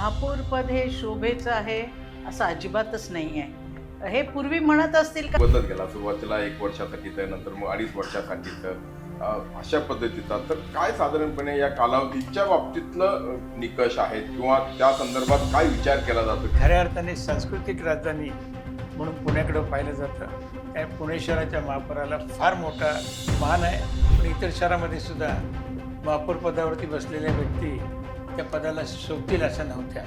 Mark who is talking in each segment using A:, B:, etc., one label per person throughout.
A: महापौर पद हे शोभेचं आहे असं अजिबातच नाही आहे. हे पूर्वी म्हणत असतील का?
B: बदलत गेला. सुरुवातीला 1 वर्षासाठी तर नंतर मग 2.5 वर्षासाठी तर अशा पद्धतीचा. तर काय साधारणपणे या कालावधीच्या बाबतीतलं निकष आहेत किंवा त्या संदर्भात काय विचार केला जातो?
C: खऱ्या अर्थाने सांस्कृतिक राजधानी म्हणून पुण्याकडं पाहिलं जातं. त्या पुणे शहराच्या महापौराला फार मोठा मान आहे. पण इतर शहरामध्ये सुद्धा महापौर पदावरती बसलेल्या व्यक्ती त्या पदाला शोभतील अशा नव्हत्या.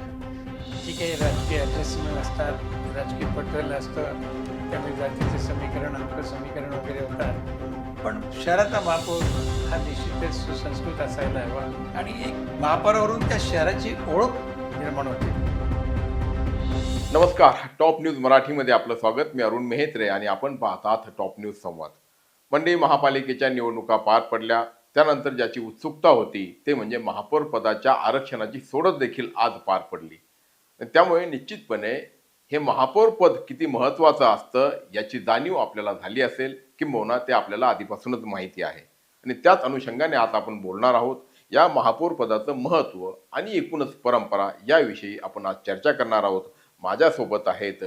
C: ठीक आहे, राजकीय ॲडजस्टमेंट असतात, राजकीय पटल असतं, त्यामुळे जातीचं समीकरण, अंक समीकरण वगैरे होतात. पण शहराचा महापौर हा निश्चितच सुसंस्कृत असायला हवा आणि एक महापौरावरून त्या शहराची ओळख निर्माण होते.
B: नमस्कार, टॉप न्यूज मराठीमध्ये आपलं स्वागत. मी अरुण मेहेत्रे आणि आपण पाहतात टॉप न्यूज संवाद. मंडई महापालिकेच्या निवडणुका पार पडल्या. त्यानंतर ज्याची उत्सुकता होती ते म्हणजे महापौर पदाच्या आरक्षणाची सोडत देखील आज पार पडली. त्यामुळे निश्चितपणे हे महापौर पद किती महत्त्वाचं असतं याची जाणीव आपल्याला झाली असेल, किंबहुना ते आपल्याला आधीपासूनच माहिती आहे. आणि त्याच अनुषंगाने आता आपण बोलणार आहोत. या महापौर पदाचं महत्त्व आणि एकूणच परंपरा याविषयी आपण आज चर्चा करणार आहोत. माझ्यासोबत आहेत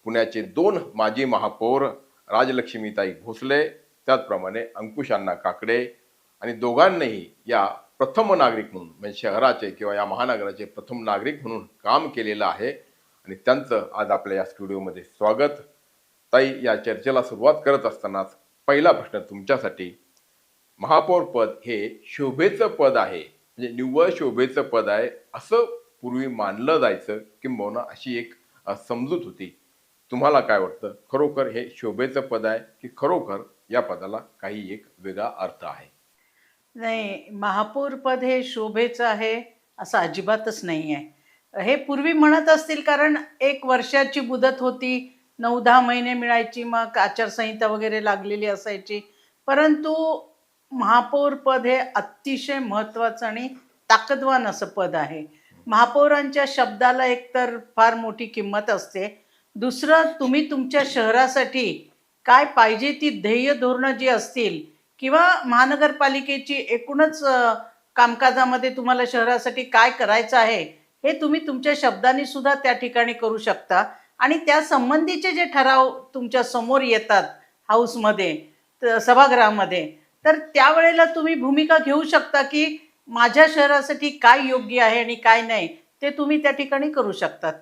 B: पुण्याचे 2 माजी महापौर राजलक्ष्मीताई भोसले, त्याचप्रमाणे अंकुश अण्णा काकडे, आणि दोघांनाही या प्रथम नागरिक म्हणून म्हणजे शहराचे किंवा या महानगराचे प्रथम नागरिक म्हणून काम केलेलं आहे. आणि त्यांचं आज आपल्या या स्टुडिओमध्ये स्वागत. ताई, या चर्चेला सुरुवात करत असतानाच पहिला प्रश्न तुमच्यासाठी. महापौर पद हे शोभेचं पद आहे, म्हणजे निव्वळ शोभेचं पद आहे असं पूर्वी मानलं जायचं, किंबहुना अशी एक समजूत होती. तुम्हाला काय वाटतं, खरोखर हे शोभेचं पद आहे की खरोखर या पदाला काही एक वेगळा अर्थ आहे?
A: नाही, महापौर पद हे शोभेचं आहे असं अजिबातच नाही आहे. हे पूर्वी म्हणत असतील कारण 1 वर्षाची मुदत होती, 9-10 महिने मिळायची, मग आचारसंहिता वगैरे लागलेली असायची. परंतु महापौर पद हे अतिशय महत्त्वाचं आणि ताकदवान असं पद आहे. महापौरांच्या शब्दाला एकतर फार मोठी किंमत असते. दुसरं, तुम्ही तुमच्या शहरासाठी काय पाहिजे ती ध्येय धोरणं जी असतील किंवा महानगरपालिकेची एकूणच कामकाजामध्ये तुम्हाला शहरासाठी काय करायचं आहे हे तुम्ही तुमच्या शब्दांनी सुद्धा त्या ठिकाणी करू शकता. आणि त्या संबंधीचे जे ठराव तुमच्या समोर येतात हाऊसमध्ये, सभागृहामध्ये, तर त्यावेळेला तुम्ही भूमिका घेऊ शकता की माझ्या शहरासाठी काय योग्य आहे आणि काय नाही ते तुम्ही त्या ठिकाणी करू शकतात.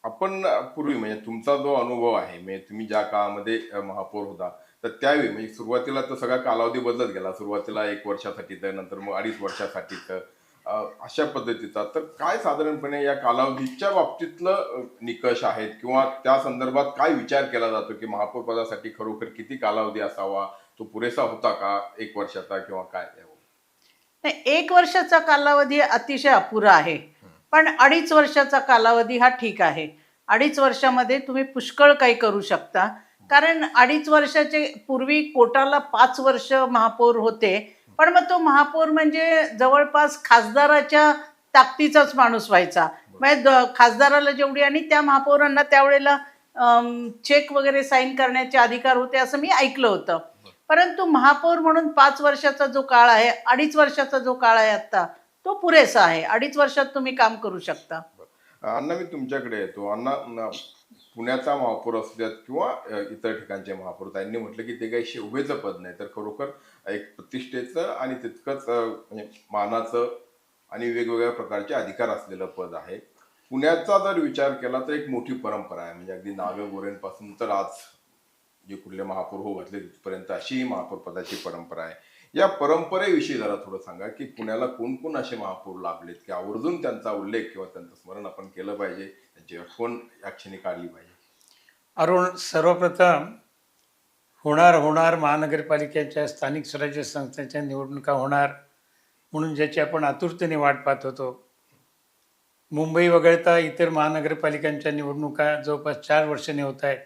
B: आपण पूर्वी म्हणजे तुमचा जो अनुभव आहे, म्हणजे तुम्ही ज्या काळामध्ये महापौर होता, तर त्यावेळी म्हणजे सुरुवातीला तर सगळा कालावधी बदलत गेला. सुरुवातीला 1 वर्षासाठी तर नंतर मग 2.5 वर्षासाठी तर अशा पद्धतीचा. तर काय साधारणपणे या कालावधीच्या बाबतीतलं निकष आहेत किंवा त्या संदर्भात काय विचार केला जातो की महापौर पदासाठी खरोखर किती कालावधी असावा, तो पुरेसा होता का 1 वर्षाचा किंवा काय?
A: नाही, 1 वर्षाचा कालावधी अतिशय अपुरा आहे, पण 2.5 वर्षाचा कालावधी हा ठीक आहे. 2.5 वर्षामध्ये तुम्ही पुष्कळ काही करू शकता. कारण 2.5 वर्षाचे पूर्वी कोटाला 5 वर्ष महापौर होते, पण मग तो महापौर म्हणजे जवळपास खासदाराच्या ताकदीचाच माणूस व्हायचा. म्हणजे खासदाराला जेवढी आणि त्या महापौरांना त्यावेळेला चेक वगैरे साईन करण्याचे अधिकार होते असं मी ऐकलं होतं. परंतु महापौर म्हणून 5 वर्षाचा जो काळ आहे, 2.5 वर्षाचा जो काळ आहे आता, तो पुरेसा आहे. 2.5 वर्षात तुम्ही काम करू शकता.
B: अण्णा, मी तुमच्याकडे येतो. अण्णा, पुण्याचा महापौर असू द्यात किंवा इतर ठिकाणचे महापौर, त्यांनी म्हटलं की ते काही शोभेचं पद नाही, तर खरोखर एक प्रतिष्ठेचं आणि तितकंच म्हणजे मानाचं आणि वेगवेगळ्या प्रकारचे अधिकार असलेलं पद आहे. पुण्याचा जर विचार केला तर एक मोठी परंपरा आहे. म्हणजे अगदी नाग गोरेंपासून तर आज जे कुठले महापौर हो घातले तिथपर्यंत अशी ही महापौर पदाची परंपरा आहे. या परंपरेविषयी जरा थोडं सांगा की पुण्याला कोण कोण असे महापौर लाभलेत की आवर्जून त्यांचा उल्लेख किंवा त्यांचं स्मरण आपण केलं पाहिजे, त्यांची आठवण या क्षणी काढली पाहिजे?
C: अरुण, सर्वप्रथम होणार महानगरपालिकेच्या स्थानिक स्वराज्य संस्थांच्या निवडणुका होणार म्हणून ज्याची आपण आतुरतेने वाट पाहत होतो. मुंबई वगळता इतर महानगरपालिकांच्या निवडणुका जवळपास 4 वर्षांनी होत आहेत.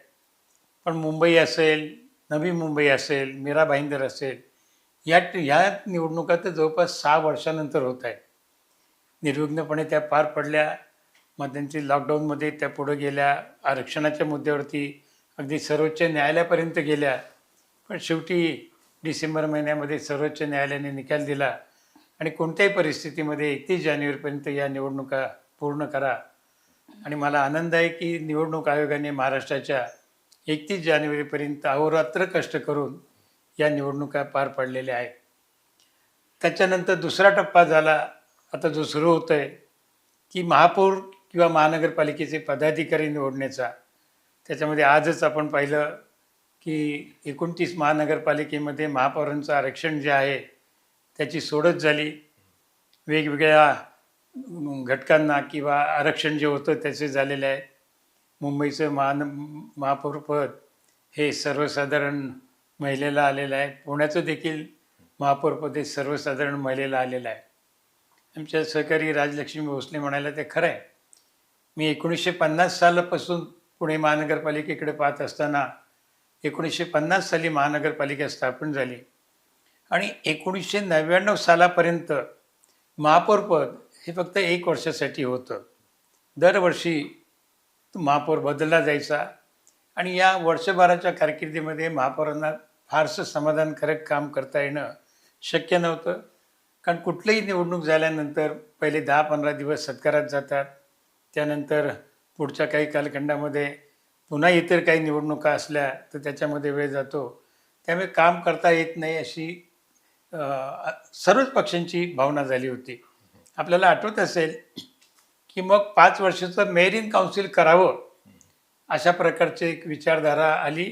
C: पण मुंबई असेल, नवी मुंबई असेल, मीरा भाईंदर असेल, ह्या निवडणुका तर जवळपास 6 वर्षानंतर होत आहेत. निर्विघ्नपणे त्या पार पडल्या. मध्यंतरी लॉकडाऊनमध्ये त्या पुढे गेल्या. आरक्षणाच्या मुद्द्यावरती अगदी सर्वोच्च न्यायालयापर्यंत गेल्या. पण शेवटी डिसेंबर महिन्यामध्ये सर्वोच्च न्यायालयाने निकाल दिला आणि कोणत्याही परिस्थितीमध्ये 31 जानेवारीपर्यंत या निवडणुका पूर्ण करा. आणि मला आनंद आहे की निवडणूक आयोगाने महाराष्ट्राच्या 31 जानेवारीपर्यंत अहोरात्र कष्ट करून या निवडणुका पार पाडलेल्या आहेत. त्याच्यानंतर दुसरा टप्पा झाला आता जो सुरू होत आहे की महापौर किंवा महानगरपालिकेचे पदाधिकारी निवडण्याचा. त्याच्यामध्ये आजच आपण पाहिलं की 29 महानगरपालिकेमध्ये महापौरांचं आरक्षण जे आहे त्याची सोडत झाली. वेगवेगळ्या घटकांना किंवा आरक्षण जे होतं त्याचे झालेले आहे. मुंबईचं महापौरपद हे सर्वसाधारण महिलेला आलेलं आहे. पुण्याचं देखील महापौरपद हे सर्वसाधारण महिलेला आलेलं आहे. आमच्या सहकारी राजलक्ष्मी भोसले म्हणायला ते खरं आहे. मी 1950 सालापासून पुणे महानगरपालिकेकडे पाहत असताना 1950 साली महानगरपालिका स्थापन झाली आणि 1999 सालापर्यंत महापौरपद हे फक्त 1 वर्षासाठी होतं. दरवर्षी महापौर बदलला जायचा आणि या वर्षभराच्या कारकिर्दीमध्ये महापौरांना फारसं समाधानकारक काम करता येणं शक्य नव्हतं. कारण कुठलीही निवडणूक झाल्यानंतर पहिले 10-15 दिवस सत्कारात जातात. त्यानंतर पुढच्या काही कालखंडामध्ये पुन्हा इतर काही निवडणुका असल्या तर त्याच्यामध्ये वेळ जातो. त्यामुळे काम करता येत नाही अशी सर्वच पक्षांची भावना झाली होती. आपल्याला आठवत असेल की मग 5 वर्षाचं मेयर इन काउन्सिल करावं अशा प्रकारची एक विचारधारा आली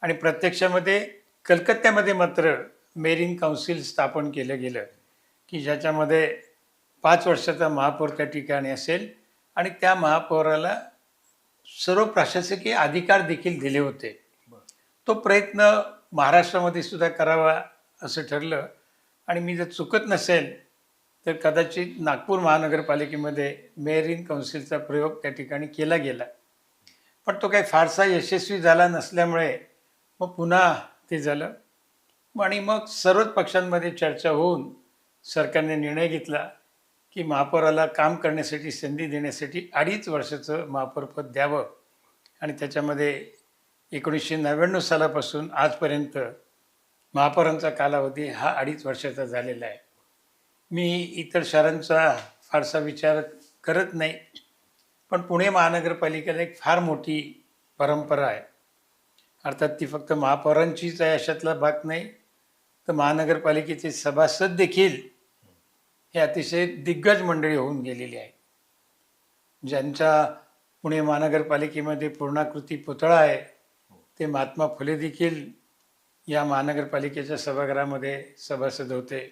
C: आणि प्रत्यक्षामध्ये कलकत्त्यामध्ये मात्र मेयर इन काउन्सिल स्थापन केलं गेलं की ज्याच्यामध्ये 5 वर्षाचा महापौर त्या ठिकाणी असेल आणि त्या महापौराला सर्व प्रशासकीय अधिकार देखील दिले होते. तो प्रयत्न महाराष्ट्रामध्ये सुद्धा करावा असं ठरलं आणि मी जर चुकत नसेल तर कदाचित नागपूर महानगरपालिकेमध्ये मेयर इन काउन्सिलचा प्रयोग त्या ठिकाणी केला गेला. पण तो काही फारसा यशस्वी झाला नसल्यामुळे मग पुन्हा ते झालं आणि मग सर्वच पक्षांमध्ये चर्चा होऊन सरकारने निर्णय घेतला की महापौराला काम करण्यासाठी संधी देण्यासाठी 2.5 वर्षाचं महापौरपद द्यावं आणि त्याच्यामध्ये 1999 सालापासून आजपर्यंत महापौरांचा कालावधी हा 2.5 वर्षाचा झालेला आहे. मी इतर शहरांचा फारसा विचार करत नाही, पण पुणे महानगरपालिकेला एक फार मोठी परंपरा आहे. अर्थात ती फक्त महापौरांचीच आहे अशातला भाग नाही, तर महानगरपालिकेचे सभासद देखील हे अतिशय दिग्गज मंडळी होऊन गेलेली आहे. ज्यांच्या पुणे महानगरपालिकेमध्ये पूर्णाकृती पुतळा आहे ते महात्मा फुले देखील या महानगरपालिकेच्या सभागृहामध्ये सभासद होते.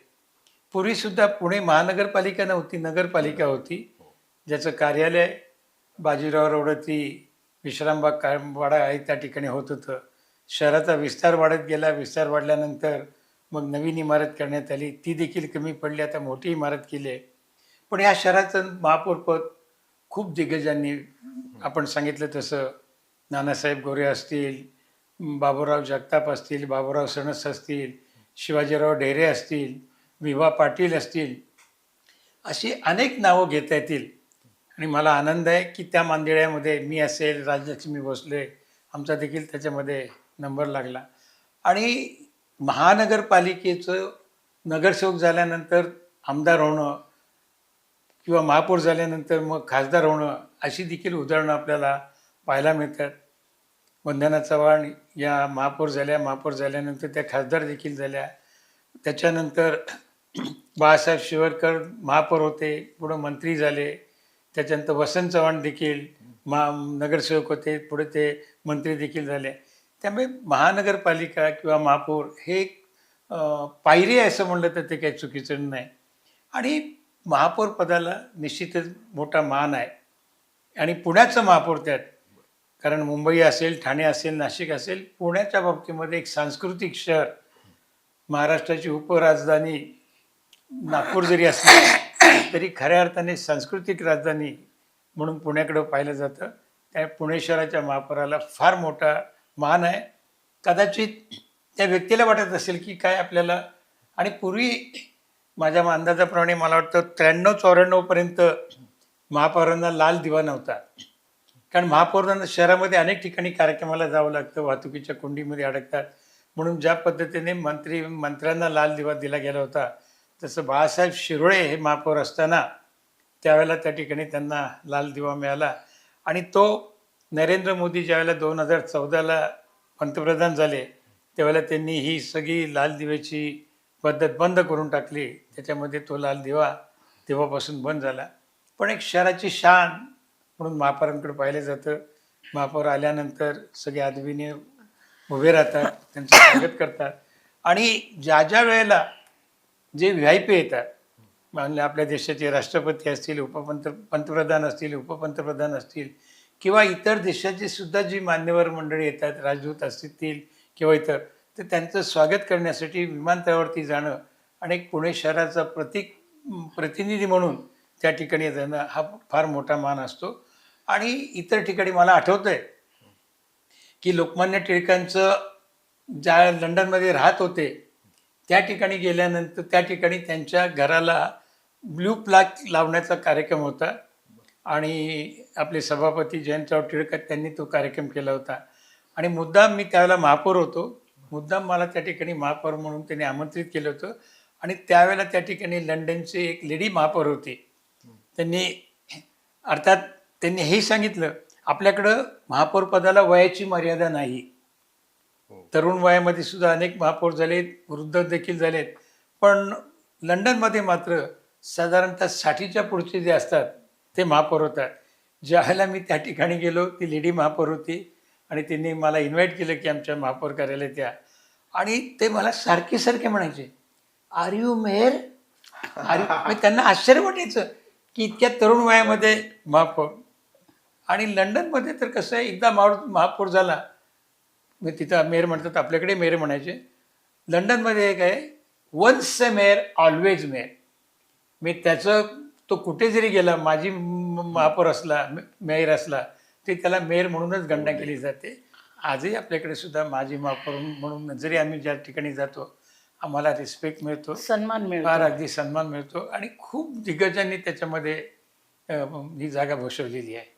C: पूर्वीसुद्धा पुणे महानगरपालिका नव्हती, नगरपालिका होती, ज्याचं कार्यालय बाजीराव रोडवरती विश्रामबाग वाडा आहे त्या ठिकाणी होत होतं. शहराचा विस्तार वाढत गेला. विस्तार वाढल्यानंतर मग नवीन इमारत करण्यात आली, ती देखील कमी पडली. आता मोठी इमारत केली आहे. पण या शहराचं महापौरपद खूप दिग्गजांनी, आपण सांगितलं तसं नानासाहेब गोरे असतील, बाबूराव जगताप असतील, बाबूराव सणस असतील, शिवाजीराव ढेरे असतील, विभा पाटील असतील, अशी अनेक नावं घेता येतील. आणि मला आनंद आहे की त्या मांदिळ्यामध्ये मी असेल, राजलक्ष्मी भोसले, आमचा देखील त्याच्यामध्ये नंबर लागला. आणि महानगरपालिकेचं नगरसेवक झाल्यानंतर आमदार होणं किंवा महापौर झाल्यानंतर मग खासदार होणं अशी देखील उदाहरणं आपल्याला पाहायला मिळतात. वंदना चव्हाण या महापौर झाल्यानंतर त्या खासदार देखील झाल्या. त्याच्यानंतर बाळासाहेब शिवरकर महापौर होते, पुढं मंत्री झाले. त्याच्यानंतर वसंत चव्हाण देखील नगरसेवक होते, पुढे ते मंत्री देखील झाले. त्यामुळे महानगरपालिका किंवा महापौर हे एक पायरी आहे असं म्हणलं तर ते काही चुकीचं नाही. आणि महापौर पदाला निश्चितच मोठा मान आहे. आणि पुण्याचं महापौर त्यात, कारण मुंबई असेल, ठाणे असेल, नाशिक असेल, पुण्याच्या बाबतीमध्ये एक सांस्कृतिक शहर, महाराष्ट्राची उपराजधानी नागपूर जरी असली तरी खऱ्या अर्थाने सांस्कृतिक राजधानी म्हणून पुण्याकडं पाहिलं जातं. त्या पुणे शहराच्या महापौराला फार मोठा मान आहे. कदाचित त्या व्यक्तीला वाटत असेल की काय आपल्याला, आणि पूर्वी माझ्या अंदाजाप्रमाणे मला वाटतं 93-94 पर्यंत महापौरांना लाल दिवा नव्हता. कारण महापौरांना शहरामध्ये अनेक ठिकाणी कार्यक्रमाला जावं लागतं, वाहतुकीच्या कोंडीमध्ये अडकतात. म्हणून ज्या पद्धतीने मंत्र्यांना लाल दिवा दिला गेला होता तसं बाळासाहेब शिरोळे हे महापौर असताना त्यावेळेला त्या ठिकाणी त्यांना लाल दिवा मिळाला आणि तो नरेंद्र मोदी ज्यावेळेला 2014ला पंतप्रधान झाले त्यावेळेला त्यांनी ही सगळी लाल दिव्याची पद्धत बंद करून टाकली. त्याच्यामध्ये तो लाल दिवा तेव्हापासून बंद झाला. पण एक शहराची शान म्हणून महापौरांकडे पाहिलं जातं. महापौर आल्यानंतर सगळे आदवीने उभे राहतात, त्यांचं स्वागत करतात आणि ज्या ज्या वेळेला जे VIP येतात, म्हणजे आपल्या देशाचे राष्ट्रपती असतील, पंतप्रधान असतील, उपपंतप्रधान असतील किंवा इतर देशाची सुद्धा जी मान्यवर मंडळी येतात, राजदूत असतील किंवा इतर, तर त्यांचं स्वागत करण्यासाठी विमानतळावरती जाणं आणि एक पुणे शहराचा प्रतिनिधी म्हणून त्या ठिकाणी जाणं हा फार मोठा मान असतो. आणि इतर ठिकाणी मला आठवतंय की लोकमान्य टिळकांचं ज्या लंडनमध्ये राहत होते त्या ठिकाणी गेल्यानंतर त्या ठिकाणी त्यांच्या घराला ब्ल्यू प्लाक लावण्याचा कार्यक्रम होता आणि आपले सभापती जयंतराव टिळक त्यांनी तो कार्यक्रम केला होता. आणि मुद्दाम मी त्यावेळेला महापौर होतो, मुद्दाम मला त्या ठिकाणी महापौर म्हणून त्यांनी आमंत्रित केलं होतं. आणि त्यावेळेला त्या ठिकाणी लंडनचे एक लेडी महापौर होती. त्यांनी हे सांगितलं, आपल्याकडं महापौर पदाला वयाची मर्यादा नाही. तरुण वयामध्ये सुद्धा अनेक महापौर झालेत, वृद्ध देखील झालेत, पण लंडनमध्ये मात्र साधारणतः 60च्या पुढचे जे असतात ते महापौर होतात. ज्यावेळेला मी त्या ठिकाणी गेलो ती लेडी महापौर होती आणि त्यांनी मला इन्व्हाइट केलं की आमच्या महापौर कार्यालयात या. आणि ते मला सारखे सारखे म्हणायचे, आर यू मेयर? त्यांना आश्चर्य वाटायचं की इतक्या तरुण वयामध्ये महापौर. आणि लंडनमध्ये तर कसं आहे, एकदा महापौर झाला मग तिथं मेयर म्हणतात, आपल्याकडे मेयर म्हणायचे. लंडनमध्ये एक आहे, once a mayor always mayor. मी त्याचं तो कुठे जरी गेला, माझी महापौर असला, मेयर असला, ते त्याला मेयर म्हणूनच गणना केली जाते. आजही आपल्याकडे सुद्धा माझी महापौर म्हणून जरी आम्ही ज्या ठिकाणी जातो आम्हाला रिस्पेक्ट मिळतो,
A: सन्मान मिळतो,
C: फार अगदी सन्मान मिळतो आणि खूप दिग्गजांनी त्याच्यामध्ये ही जागा भूषवलेली आहे.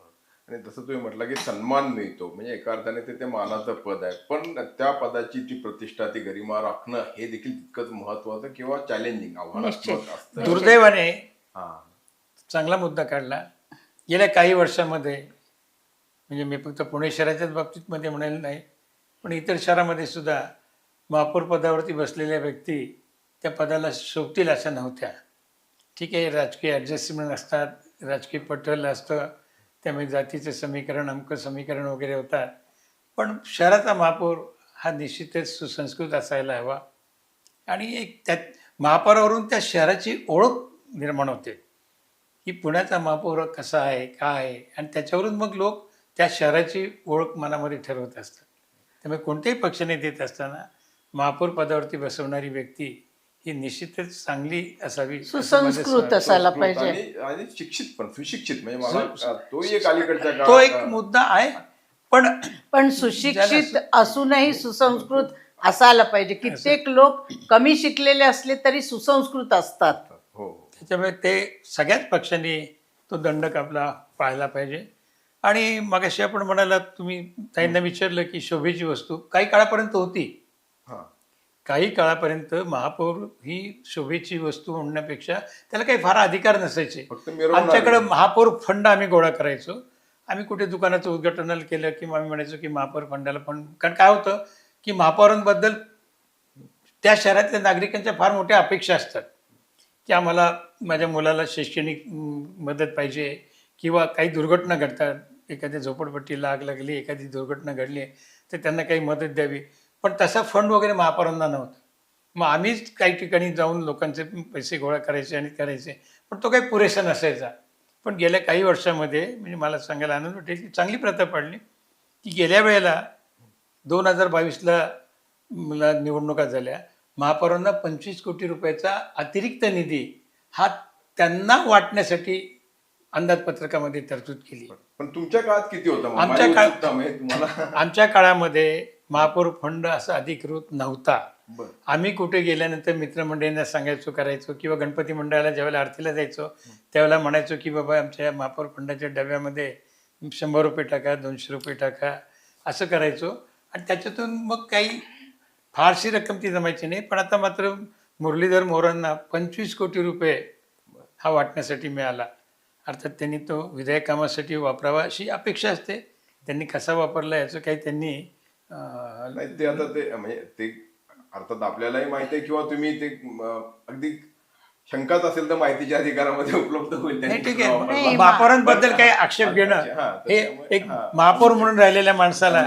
B: आणि जसं तुम्ही म्हटलं की सन्मान मिळतो, म्हणजे एका अर्थाने ते मानाचं पद आहे, पण त्या पदाची जी प्रतिष्ठा, ती गरिमा राखणं हे देखील तितकंच महत्वाचं किंवा चॅलेंजिंग आव्हानात्मक असतं.
C: दुर्दैवाने चांगला मुद्दा काढला. गेल्या काही वर्षामध्ये, म्हणजे मी फक्त पुणे शहराच्याच बाबतीत मध्ये म्हणाल नाही, पण इतर शहरामध्ये सुद्धा महापौर पदावरती बसलेल्या व्यक्ती त्या पदाला शोभतील अशा नव्हत्या. ठीक आहे, राजकीय ॲडजस्टमेंट असतात, राजकीय पटल असतं, त्यामुळे जातीचं समीकरण, अमकं समीकरण वगैरे होतात, पण शहराचा महापौर हा निश्चितच सुसंस्कृत असायला हवा. आणि एक त्यात महापौरावरून त्या शहराची ओळख निर्माण होते की पुण्याचा महापौर कसा आहे, काय आहे, आणि त्याच्यावरून मग लोक त्या शहराची ओळख मनामध्ये ठरवत असतात. त्यामुळे कोणत्याही पक्षाने देत असताना महापौर पदावरती बसवणारी व्यक्ती ही निश्चितच चांगली असावी,
A: सुसंस्कृत असायला पाहिजे
B: आणि शिक्षित पण, सुशिक्षित. म्हणजे मला तोही एक अलीकडच्या
C: तो एक मुद्दा आहे.
A: पण सुशिक्षित असूनही सुसंस्कृत असायला पाहिजे. कित्येक लोक कमी शिकलेले असले तरी सुसंस्कृत असतात.
B: हो,
C: त्याच्यामुळे ते सगळ्याच पक्षांनी तो दंडक आपला पाळला पाहिजे. आणि मगाशी आपण म्हणाला, तुम्ही ताईंना विचारलं की शोभेची वस्तू काही काळापर्यंत होती. काही काळापर्यंत महापौर ही शोभेची वस्तू म्हणण्यापेक्षा त्याला काही फार अधिकार नसायचे. आमच्याकडे महापौर फंड आम्ही गोळा करायचो. आम्ही कुठे दुकानाचं उद्घाटनाला केलं की आम्ही म्हणायचो की महापौर फंडाला फंड. कारण काय होतं की महापौरांबद्दल त्या शहरातल्या नागरिकांच्या फार मोठ्या अपेक्षा असतात की आम्हाला माझ्या मुलाला शैक्षणिक मदत पाहिजे, किंवा काही दुर्घटना घडतात, एखाद्या झोपडपट्टीला आग लागली, एखादी दुर्घटना घडली तर त्यांना काही मदत द्यावी. पण तसा फंड वगैरे महापौरांना नव्हता. मग आम्हीच काही ठिकाणी जाऊन लोकांचे पैसे गोळा करायचे आणि करायचे, पण तो काही पुरेसा नसायचा. पण गेल्या काही वर्षामध्ये म्हणजे मला सांगायला आनंद वाटेल की चांगली प्रथा पडली की गेल्या वेळेला 2022ला मला निवडणुका झाल्या, महापौरांना 25 कोटी रुपयाचा अतिरिक्त निधी हा त्यांना वाटण्यासाठी अंदाजपत्रकामध्ये तरतूद केली.
B: पण तुमच्या काळात किती होता?
C: आमच्या काळामध्ये महापौर फंड असा अधिकृत नव्हता. आम्ही कुठे गेल्यानंतर मित्रमंडळींना सांगायचो, करायचो, किंवा गणपती मंडळाला ज्यावेळेला आरतीला जायचो त्यावेळेला म्हणायचो की बाबा आमच्या महापौर फंडाच्या डब्यामध्ये 100 रुपये टाका, 200 रुपये टाका, असं करायचो. आणि त्याच्यातून मग काही फारशी रक्कम ती जमायची नाही. पण आता मात्र मुरलीधर मोरांना 25 कोटी रुपये हा वाटण्यासाठी मिळाला. अर्थात त्यांनी तो विधायक कामासाठी वापरावा अशी अपेक्षा असते. त्यांनी कसा वापरला याचं काही त्यांनी
B: नाही ते आता ते म्हणजे ते अर्थात आपल्यालाही माहिती आहे किंवा तुम्ही ते अगदी शंकाच असेल तर माहितीच्या अधिकारामध्ये उपलब्ध होईल
C: नाही
B: त्यांनी
C: ठीक
B: कसा वापरला.
C: आहे. महापौरांबद्दल काही आक्षेप घेणं
B: हा,
C: हे
B: त्याच्यामुळे-
C: एक
B: हा.
C: महापौर म्हणून राहिलेल्या माणसाला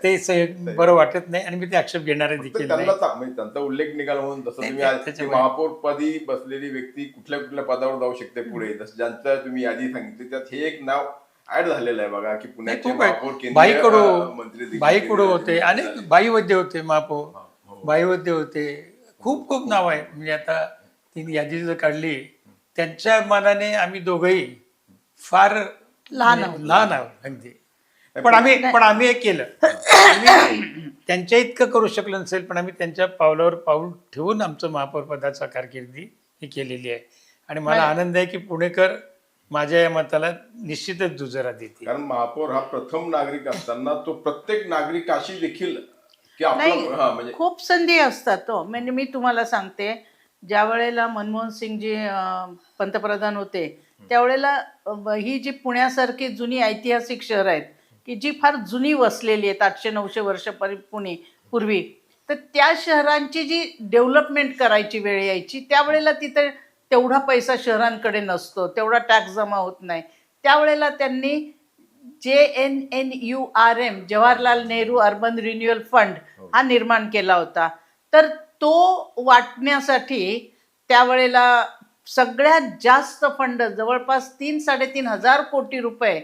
C: ते बरं वाटत नाही आणि मी ते आक्षेप घेणारे
B: फक्त
C: देखील नाही.
B: म्हणजे त्यांचा उल्लेख निघाला म्हणून जसं
C: नाही,
B: तुम्ही आज
C: त्याच्यामुळे-
B: महापौर पदी बसलेली व्यक्ती कुठल्या कुठल्या पदावर जाऊ शकते पुढे जसं ज्यांचं तुम्ही यादी सांगितली त्यात हे एक नाव ऍड झालेलं आहे बघा की पुण्याचे
C: खूप आहे.
B: महापौर केंद्रीय,
C: बाई कडू
B: मंत्री देखील
C: बाई कडू होते
B: केंद्रीय
C: आणि
B: झाले.
C: बाई वैद्य होते महापौर,
B: हो.
C: बाई वैद्य होते. खूप खूप नाव आहे. म्हणजे आता ती यादी जर काढली त्यांच्या मानाने आम्ही दोघंही फार
A: लहान आहोत.
C: लहान आहोत अगदी. पण आम्ही एक केलं. आम्ही त्यांच्या इतकं करू शकलो नसेल पण आम्ही त्यांच्या पावलावर पाऊल ठेवून आमचं महापौर पदाचा कारकिर्दी ही केलेली आहे. आणि मला आनंद आहे की पुणेकर माझ्या या मताला निश्चितच दुजोरा देतील.
B: कारण महापौर हा प्रथम नागरिक असताना तो प्रत्येक नागरिकाशी देखील की
A: नाही,
B: आपला हा म्हणजे
A: खूप संधी असतात तो. म्हणजे मी तुम्हाला सांगते, ज्या वेळेला मनमोहन सिंगजी पंतप्रधान होते त्यावेळेला ही जी पुण्यासारखी जुनी ऐतिहासिक शहर आहेत की जी फार जुनी वसलेली आहेत 800-900 वर्ष पूर्वी, तर त्या शहरांची जी डेव्हलपमेंट करायची वेळ यायची त्यावेळेला तिथे तेवढा पैसा शहरांकडे नसतो, तेवढा टॅक्स जमा होत नाही. त्यावेळेला त्यांनी JNNURM Jawaharlal Nehru urban renewal fund हा निर्माण केला होता. तर तो वाटण्यासाठी त्यावेळेला सगळ्यात जास्त फंड जवळपास 3-3.5 हजार कोटी रुपये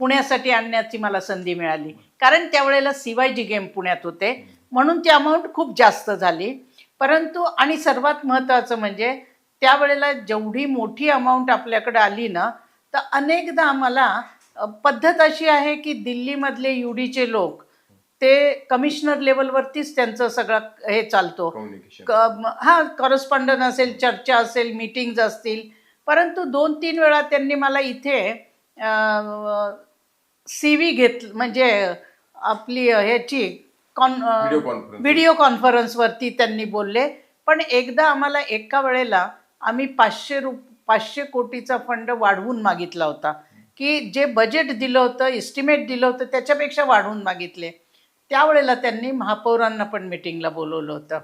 A: पुण्यासाठी आणण्याची मला संधी मिळाली. कारण त्यावेळेला CYG गेम पुण्यात होते म्हणून ती अमाऊंट खूप जास्त झाली. परंतु आणि सर्वात महत्त्वाचं म्हणजे त्यावेळेला जेवढी मोठी अमाऊंट आपल्याकडे आली ना, तर अनेकदा आम्हाला पद्धत अशी आहे की दिल्लीमधले UDचे लोक ते कमिशनर लेवलवरतीच त्यांचं सगळं हे चालतो.
B: कम्युनिकेशन
A: हा कॉरेस्पॉन्डन असेल, चर्चा असेल, मीटिंग्ज असतील. परंतु 2-3 वेळा त्यांनी मला इथे CV घेतलं, म्हणजे आपली ह्याची व्हिडिओ कॉन्फरन्सवरती त्यांनी बोलले. पण एकदा आम्हाला एका वेळेला आम्ही 500 कोटीचा फंड वाढवून मागितला होता की जे बजेट दिलं होतं, इस्टिमेट दिलं होतं त्याच्यापेक्षा वाढवून मागितले. त्यावेळेला त्यांनी महापौरांना पण मिटिंगला बोलवलं होतं.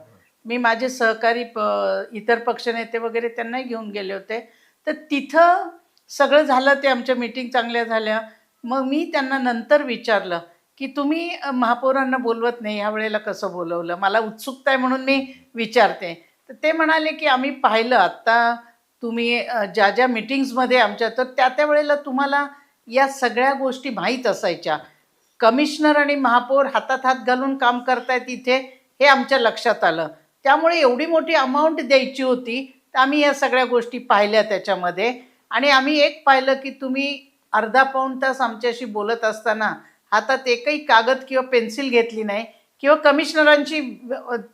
A: मी माझे सहकारी इतर पक्षनेते वगैरे त्यांनाही घेऊन गेले होते. तर तिथं सगळं झालं, ते आमच्या मीटिंग चांगल्या झाल्या. मग मी त्यांना नंतर विचारलं की तुम्ही महापौरांना बोलवत नाही, ह्या वेळेला कसं बोलवलं, मला उत्सुकता आहे म्हणून मी विचारते. तर ते म्हणाले की आम्ही पाहिलं आत्ता तुम्ही ज्या ज्या मीटिंग्समध्ये आमच्या, तर त्या वेळेला तुम्हाला या सगळ्या गोष्टी माहीत असायच्या. कमिशनर आणि महापौर हातात हात घालून काम करतायत इथे, हे आमच्या लक्षात आलं. त्यामुळे एवढी मोठी अमाऊंट द्यायची होती तर आम्ही या सगळ्या गोष्टी पाहिल्या त्याच्यामध्ये. आणि आम्ही एक पाहिलं की तुम्ही अर्धा-पाऊण तास आमच्याशी बोलत असताना हातात एकही कागद किंवा पेन्सिल घेतली नाही किंवा कमिशनरांची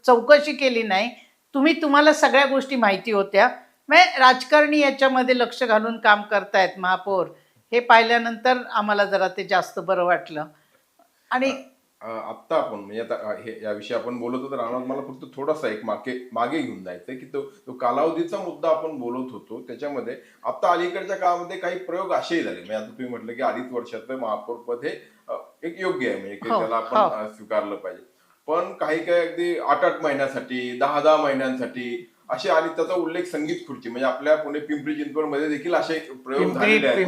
A: चौकशी केली नाही. तुम्हाला सगळ्या गोष्टी माहिती होत्या. म्हणजे राजकारणी याच्यामध्ये लक्ष घालून काम करतायत महापौर, हे पाहिल्यानंतर आम्हाला जरा ते जास्त बरं वाटलं. आणि
B: आत्ता आपण म्हणजे आता हे याविषयी आपण बोलत होतो राहणार, मला फक्त थोडासा एक मागे घेऊन जायचंय की तो कालावधीचा मुद्दा आपण बोलत होतो. त्याच्यामध्ये आता अलीकडच्या काळामध्ये काही प्रयोग असेही झाले. म्हणजे आता तुम्ही म्हटलं की 2.5 वर्षाचं महापौर पद हे एक योग्य आहे, म्हणजे की त्याला आपण स्वीकारलं पाहिजे. पण काही अगदी 8-8 महिन्यासाठी, 10-10 महिन्यांसाठी असे, आणि त्याचा उल्लेख संगीत खुर्ची, म्हणजे आपल्या पुणे पिंपरी चिंचवड मध्ये देखील असे प्रयोग झालेले आहेत.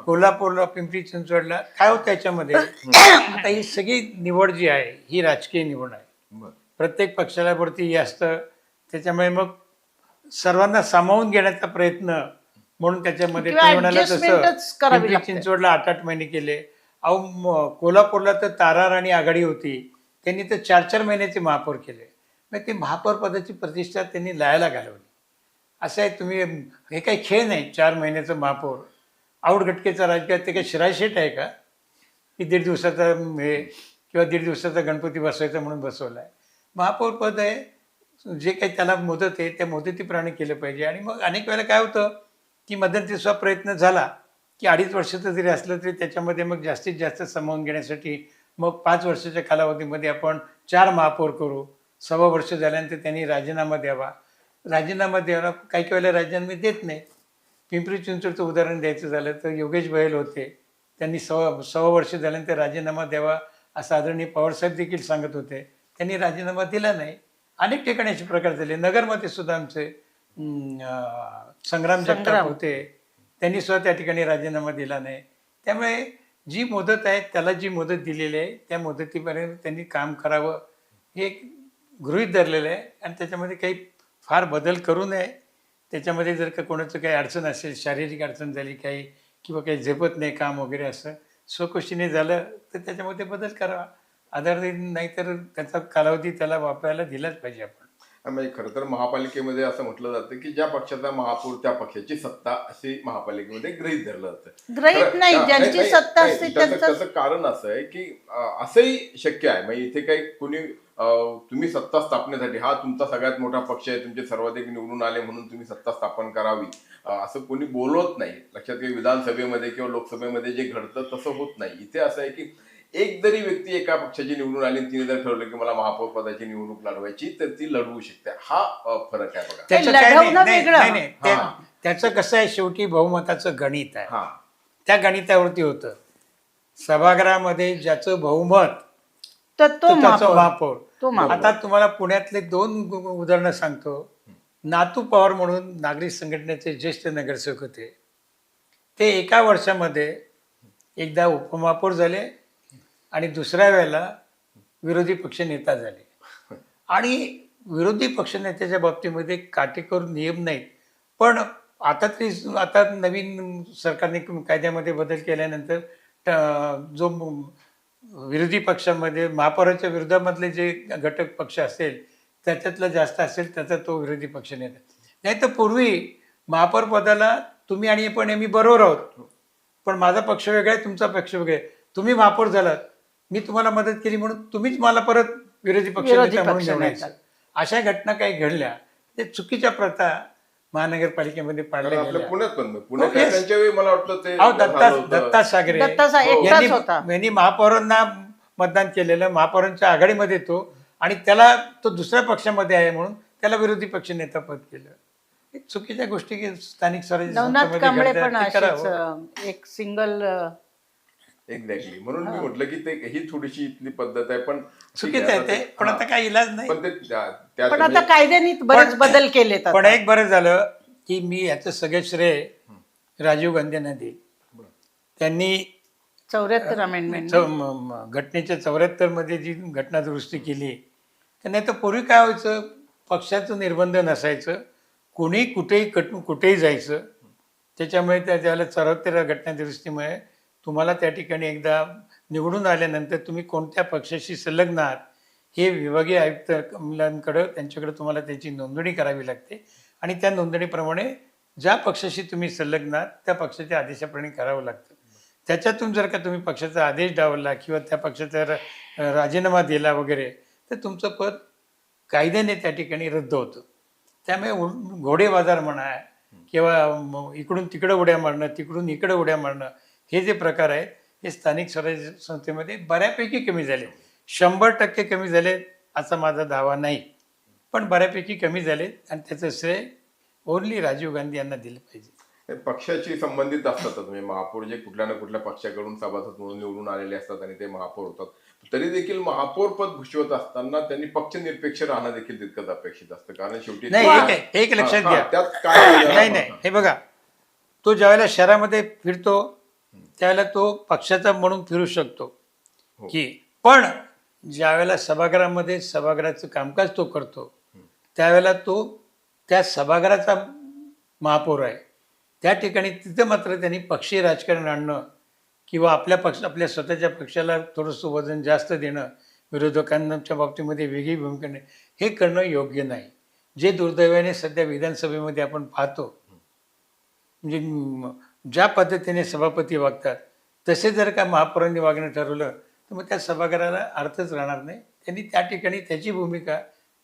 C: कोल्हापूरला, पिंपरी चिंचवडला काय होतं त्याच्यामध्ये, आता ही सगळी निवड जी आहे ही राजकीय निवड आहे. प्रत्येक पक्षाला वरती असतं, त्याच्यामुळे मग सर्वांना सामावून घेण्याचा प्रयत्न म्हणून त्याच्यामध्ये पिंपरी चिंचवडला 8-8 महिने केले. अहो कोल्हापूरला तर तारार आणि आघाडी होती, त्यांनी तर 4-4 महिन्याचे महापौर केले. मग ते महापौर पदाची प्रतिष्ठा त्यांनी लयाला घालवली. असं आहे, तुम्ही हे काही खेळ नाही. 4 महिन्याचं महापौर, आवडगटकेचा राजकीय, ते काही शिरायशेट आहे का की 1.5 दिवसाचा हे किंवा 1.5 दिवसाचा गणपती बसवायचा म्हणून बसवला आहे. महापौर पद आहे, जे काही त्याला मुदत आहे त्या मुदतीप्रमाणे केलं पाहिजे. आणि मग अनेक वेळेला काय होतं की मध्यंतरीचा प्रयत्न झाला की 2.5 वर्षाचं जरी असलं तरी त्याच्यामध्ये मग जास्तीत जास्त सामावून घेण्यासाठी मग 5 वर्षाच्या कालावधीमध्ये आपण 4 महापौर करू, वर्ष झाल्यानंतर त्यांनी राजीनामा द्यावा. राजीनामा द्यायला काही काही वेळेला राजीनामे देत नाही. पिंपरी चिंचवडचं उदाहरण द्यायचं झालं तर योगेश बहेल होते. त्यांनी सव्वा वर्ष झाल्यानंतर राजीनामा द्यावा असं आदरणीय पवारसाहेब देखील सांगत होते. त्यांनी राजीनामा दिला नाही. अनेक ठिकाणी असे प्रकार झाले. नगरमध्ये सुद्धा आमचे संग्राम जगताप होते. त्यांनी सुद्धा त्या ठिकाणी राजीनामा दिला नाही. त्यामुळे जी मुदत आहे त्याला जी मुदत दिलेली आहे त्या मुदतीपर्यंत त्यांनी काम करावं हे गृहीत धरलेलं आहे आणि त्याच्यामध्ये काही फार बदल करू नये. त्याच्यामध्ये जर का कोणाचं काही अडचण असेल, शारीरिक अडचण झाली काही किंवा काही झेपत नाही काम वगैरे असं स्वखुशीने झालं तर त्याच्यामध्ये बदल करावा. आधार नाहीतर त्याचा कालावधी त्याला वापरायला दिलाच पाहिजे आपण.
B: म्हणजे खरं तर महापालिकेमध्ये असं म्हटलं जातं की ज्या पक्षाचा महापौर त्या पक्षाची सत्ता अशी महापालिकेमध्ये गृहीत धरलं जातं.
A: ग्रहित नाही, ज्यांची सत्ता असते
B: त्याचं कारण असं आहे की असंही शक्य आहे. म्हणजे इथे काही कुणी तुम्ही सत्ता स्थापनेसाठी हा तुमचा सगळ्यात मोठा पक्ष आहे, तुमचे सर्वाधिक निवडून आले म्हणून तुम्ही सत्ता स्थापन करावी असं कोणी बोलवत नाही. लक्षात घ्या, विधानसभेमध्ये किंवा लोकसभेमध्ये जे घडतं तसं होत नाही. इथे असं आहे की एक जरी व्यक्ती एका पक्षाची निवडून आली तिने जर ठरवलं की मला महापौर पदाची निवडणूक लढवायची तर ती लढवू शकते. हा फरक आहे बघा.
C: त्याचं काय
A: लढवणं
C: नाही,
A: वेगळं.
C: नाही, नाही. त्याचं कसं आहे, शेवटी बहुमताचं गणित आहे.
B: हा
C: त्या गणितावरती होतं. सभागृहामध्ये ज्याचं बहुमत
A: तर तो
C: तो त्याचा
A: महापौर.
C: महापौर.
A: तो महापौर.
C: आता तुम्हाला पुण्यातले 2 उदाहरणं सांगतो. नातू पवार म्हणून नागरिक संघटनेचे ज्येष्ठ नगरसेवक होते. ते एका वर्षामध्ये एकदा उपमहापौर झाले आणि दुसऱ्या वेळेला विरोधी पक्षनेता झाले. आणि विरोधी पक्षनेत्याच्या बाबतीमध्ये काटेकोर नियम नाहीत. पण आता नवीन सरकारने कायद्यामध्ये बदल केल्यानंतर जो विरोधी पक्षामध्ये महापौराच्या विरोधामधले जे घटक पक्ष असेल त्याच्यातला जास्त असेल त्याचा तो विरोधी पक्ष नेता. नाही तर पूर्वी महापौर पदाला तुम्ही आणि पण मी बरोबर आहोत, पण माझा पक्ष वेगळा आहे, तुमचा पक्ष वेगळा आहे. तुम्ही महापौर झालात, मी तुम्हाला मदत केली म्हणून तुम्हीच मला परत विरोधी पक्ष नेता म्हणून निवडायचं. अशा घटना काही घडल्या. ते चुकीच्या प्रथा महानगरपालिकेमध्ये पाडल्या
B: आपल्या
C: गेल्या.
B: पुण्यात पण त्यांच्या वेळी मला वाटतं ते
C: दत्ता सागरे यांनी महापौरांना मतदान केलेलं, महापौरांच्या आघाडीमध्ये तो, आणि त्याला तो दुसऱ्या पक्षामध्ये आहे म्हणून त्याला विरोधी पक्ष नेता पद केलं. हे चुकीच्या गोष्टी की स्थानिक स्वराज्य
A: नवनाथ
C: संस्थेमध्ये
A: कांबळे
C: घडतात,
A: पण
C: ते करावं.
A: अशीच एक सिंगल
B: एक्झॅक्टली. म्हणून मी म्हटलं की ते ही थोडीशी इथली पद्धत आहे पण
C: चुकीचं आहे ते. पण आता काही इलाज नाही.
B: पण ते
A: पण आता कायद्याने बरेच बदल केलेत.
C: पण एक बरं झालं की मी याचं सगळे श्रेय राजीव गांधींना देईल. त्यांनी
A: 74 अमेंडमेंट
C: घटनेच्या 74 मध्ये जी घटना दुरुस्ती केली. नाही तर पूर्वी काय व्हायचं, पक्षाचं निर्बंध नसायचं, कोणी कुठेही जायचं. त्याच्यामुळे त्याला 74 घटना दुरुस्तीमुळे तुम्हाला त्या ठिकाणी एकदा निवडून आल्यानंतर तुम्ही कोणत्या पक्षाशी संलग्न आहात हे विभागीय आयुक्तांकडं त्यांच्याकडे तुम्हाला त्याची नोंदणी करावी लागते. आणि त्या नोंदणीप्रमाणे ज्या पक्षाशी तुम्ही संलग्न आहात त्या पक्षाच्या आदेशाप्रमाणे करावं लागतं. त्याच्यातून जर का तुम्ही पक्षाचा आदेश डावलला किंवा त्या पक्षाचा राजीनामा दिला वगैरे तर तुमचं पद कायद्याने त्या ठिकाणी रद्द होतं. त्यामुळे घोडेबाजार म्हणा किंवा इकडून तिकडं उड्या मारणं, तिकडून इकडं उड्या मारणं, हे जे प्रकार आहेत हे स्थानिक स्वराज्य संस्थेमध्ये बऱ्यापैकी कमी झाले. 100% कमी झाले असा माझा दावा नाही, पण बऱ्यापैकी कमी झाले. आणि त्याचं श्रेय ओनली राजीव गांधी यांना दिलं पाहिजे.
B: पक्षाशी संबंधित असतात तुम्ही महापौर जे कुठल्या ना कुठल्या पक्षाकडून सभासद म्हणून निवडून आलेले असतात आणि ते महापौर होतात. तरी देखील महापौर पद भूषवत असताना त्यांनी पक्षनिरपेक्ष राहणं देखील तितकंच अपेक्षित असतं. कारण शेवटी
C: नाही, एक लक्षात घ्या,
B: त्यात काय
C: नाही हे बघा, तो ज्यावेळेला शहरामध्ये फिरतो त्यावेळेला तो पक्षाचा म्हणून फिरू शकतो की, पण ज्यावेळेला सभागृहामध्ये सभागृहाचं कामकाज तो करतो त्यावेळेला तो त्या सभागृहाचा महापौर आहे. त्या ठिकाणी तिथं मात्र त्यांनी पक्षीय राजकारण आणणं किंवा आपल्या स्वतःच्या पक्षाला थोडंसं वजन जास्त देणं, विरोधकांच्या बाबतीमध्ये वेगळी भूमिका नाही, हे करणं योग्य नाही. जे दुर्दैवाने सध्या विधानसभेमध्ये आपण पाहतो, म्हणजे ज्या पद्धतीने सभापती वागतात तसे जर का महापौरांनी वागणं ठरवलं तर मग त्या सभागृहाला अर्थच राहणार नाही. त्यांनी त्या ठिकाणी त्याची भूमिका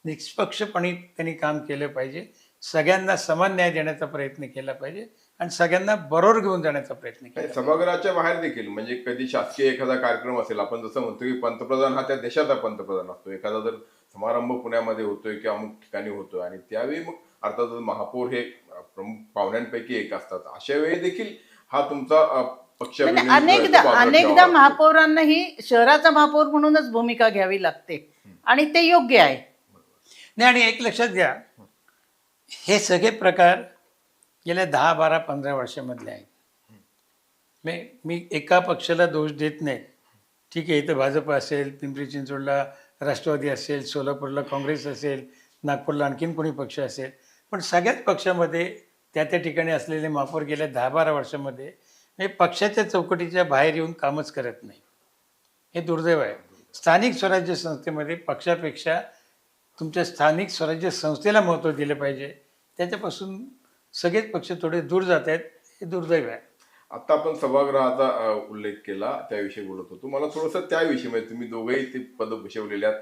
C: निष्पक्षपणे त्यांनी काम केलं पाहिजे. सगळ्यांना समान न्याय देण्याचा प्रयत्न केला पाहिजे आणि सगळ्यांना बरोबर घेऊन जाण्याचा प्रयत्न केला.
B: नाही, सभागृहाच्या बाहेर देखील म्हणजे कधी शासकीय एखादा कार्यक्रम असेल, आपण जसं म्हणतो की पंतप्रधान हा त्या देशाचा पंतप्रधान असतो, एखादा जर समारंभ पुण्यामध्ये होतोय किंवा अमुक ठिकाणी होतोय आणि त्यावेळी मग अर्थातच महापौर हे प्रमुख पाहुण्यांपैकी एक असतात, अशा वेळी देखील हा तुमचा पक्ष
A: म्हणजे
B: विरोधी जो आहे तो
A: अनेकदा
B: बाजूला
A: अनेकदा
B: ठेवावा लागतो.
A: महापौरांना ही शहराचा महापौर म्हणूनच भूमिका घ्यावी लागते आणि ते योग्य आहे.
C: नाही, आणि एक लक्षात घ्या, हे सगळे प्रकार गेल्या 10, 12, 15 वर्षामधले आहेत. मी एका पक्षाला दोष देत नाही. ठीक आहे, इथं भाजप असेल, पिंपरी चिंचवडला राष्ट्रवादी असेल, सोलापूरला काँग्रेस असेल, नागपूरला आणखीन कोणी पक्ष असेल, पण सगळ्याच पक्षामध्ये त्या ठिकाणी असलेले महापौर गेल्या 10-12 वर्षामध्ये हे पक्षाच्या चौकटीच्या बाहेर येऊन कामच करत नाही. हे दुर्दैव आहे. स्थानिक स्वराज्य संस्थेमध्ये पक्षापेक्षा तुमच्या स्थानिक स्वराज्य संस्थेला महत्त्व दिलं पाहिजे. त्याच्यापासून सगळेच पक्ष थोडे दूर जात आहेत. हे दुर्दैव आहे.
B: आता आपण सभागृहाचा उल्लेख केला, त्याविषयी बोलत होतो. मला थोडंसं त्याविषयी म्हणजे तुम्ही दोघेही ते पद भूषवलेले आहेत.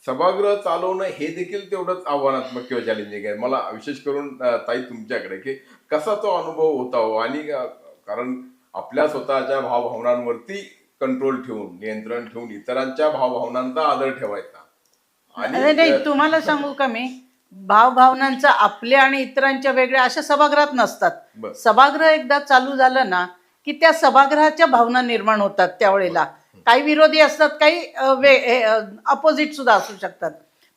B: सभागृह चालवणं हे देखील तेवढंच आव्हानात्मक किंवा चॅलेंजिंग आहे. मला विशेष करून ताई तुमच्याकडे की कसा तो अनुभव होता हो, आणि कारण आपल्या स्वतःच्या भावभावनांवरती कंट्रोल ठेवून, नियंत्रण ठेवून इतरांच्या भावभावनांचा आदर ठेवायचा.
A: नाही, तुम्हाला सांगू का, मी भावभावनांचा आपल्या आणि इतरांच्या वेगळ्या अशा सभागृहात नसतात.
B: बरं.
A: सभागृह एकदा चालू झालं ना की त्या सभागृहाच्या भावना निर्माण होतात. त्यावेळेला काही विरोधी असतात, काही अपोजिट सुद्धा असू शकतात.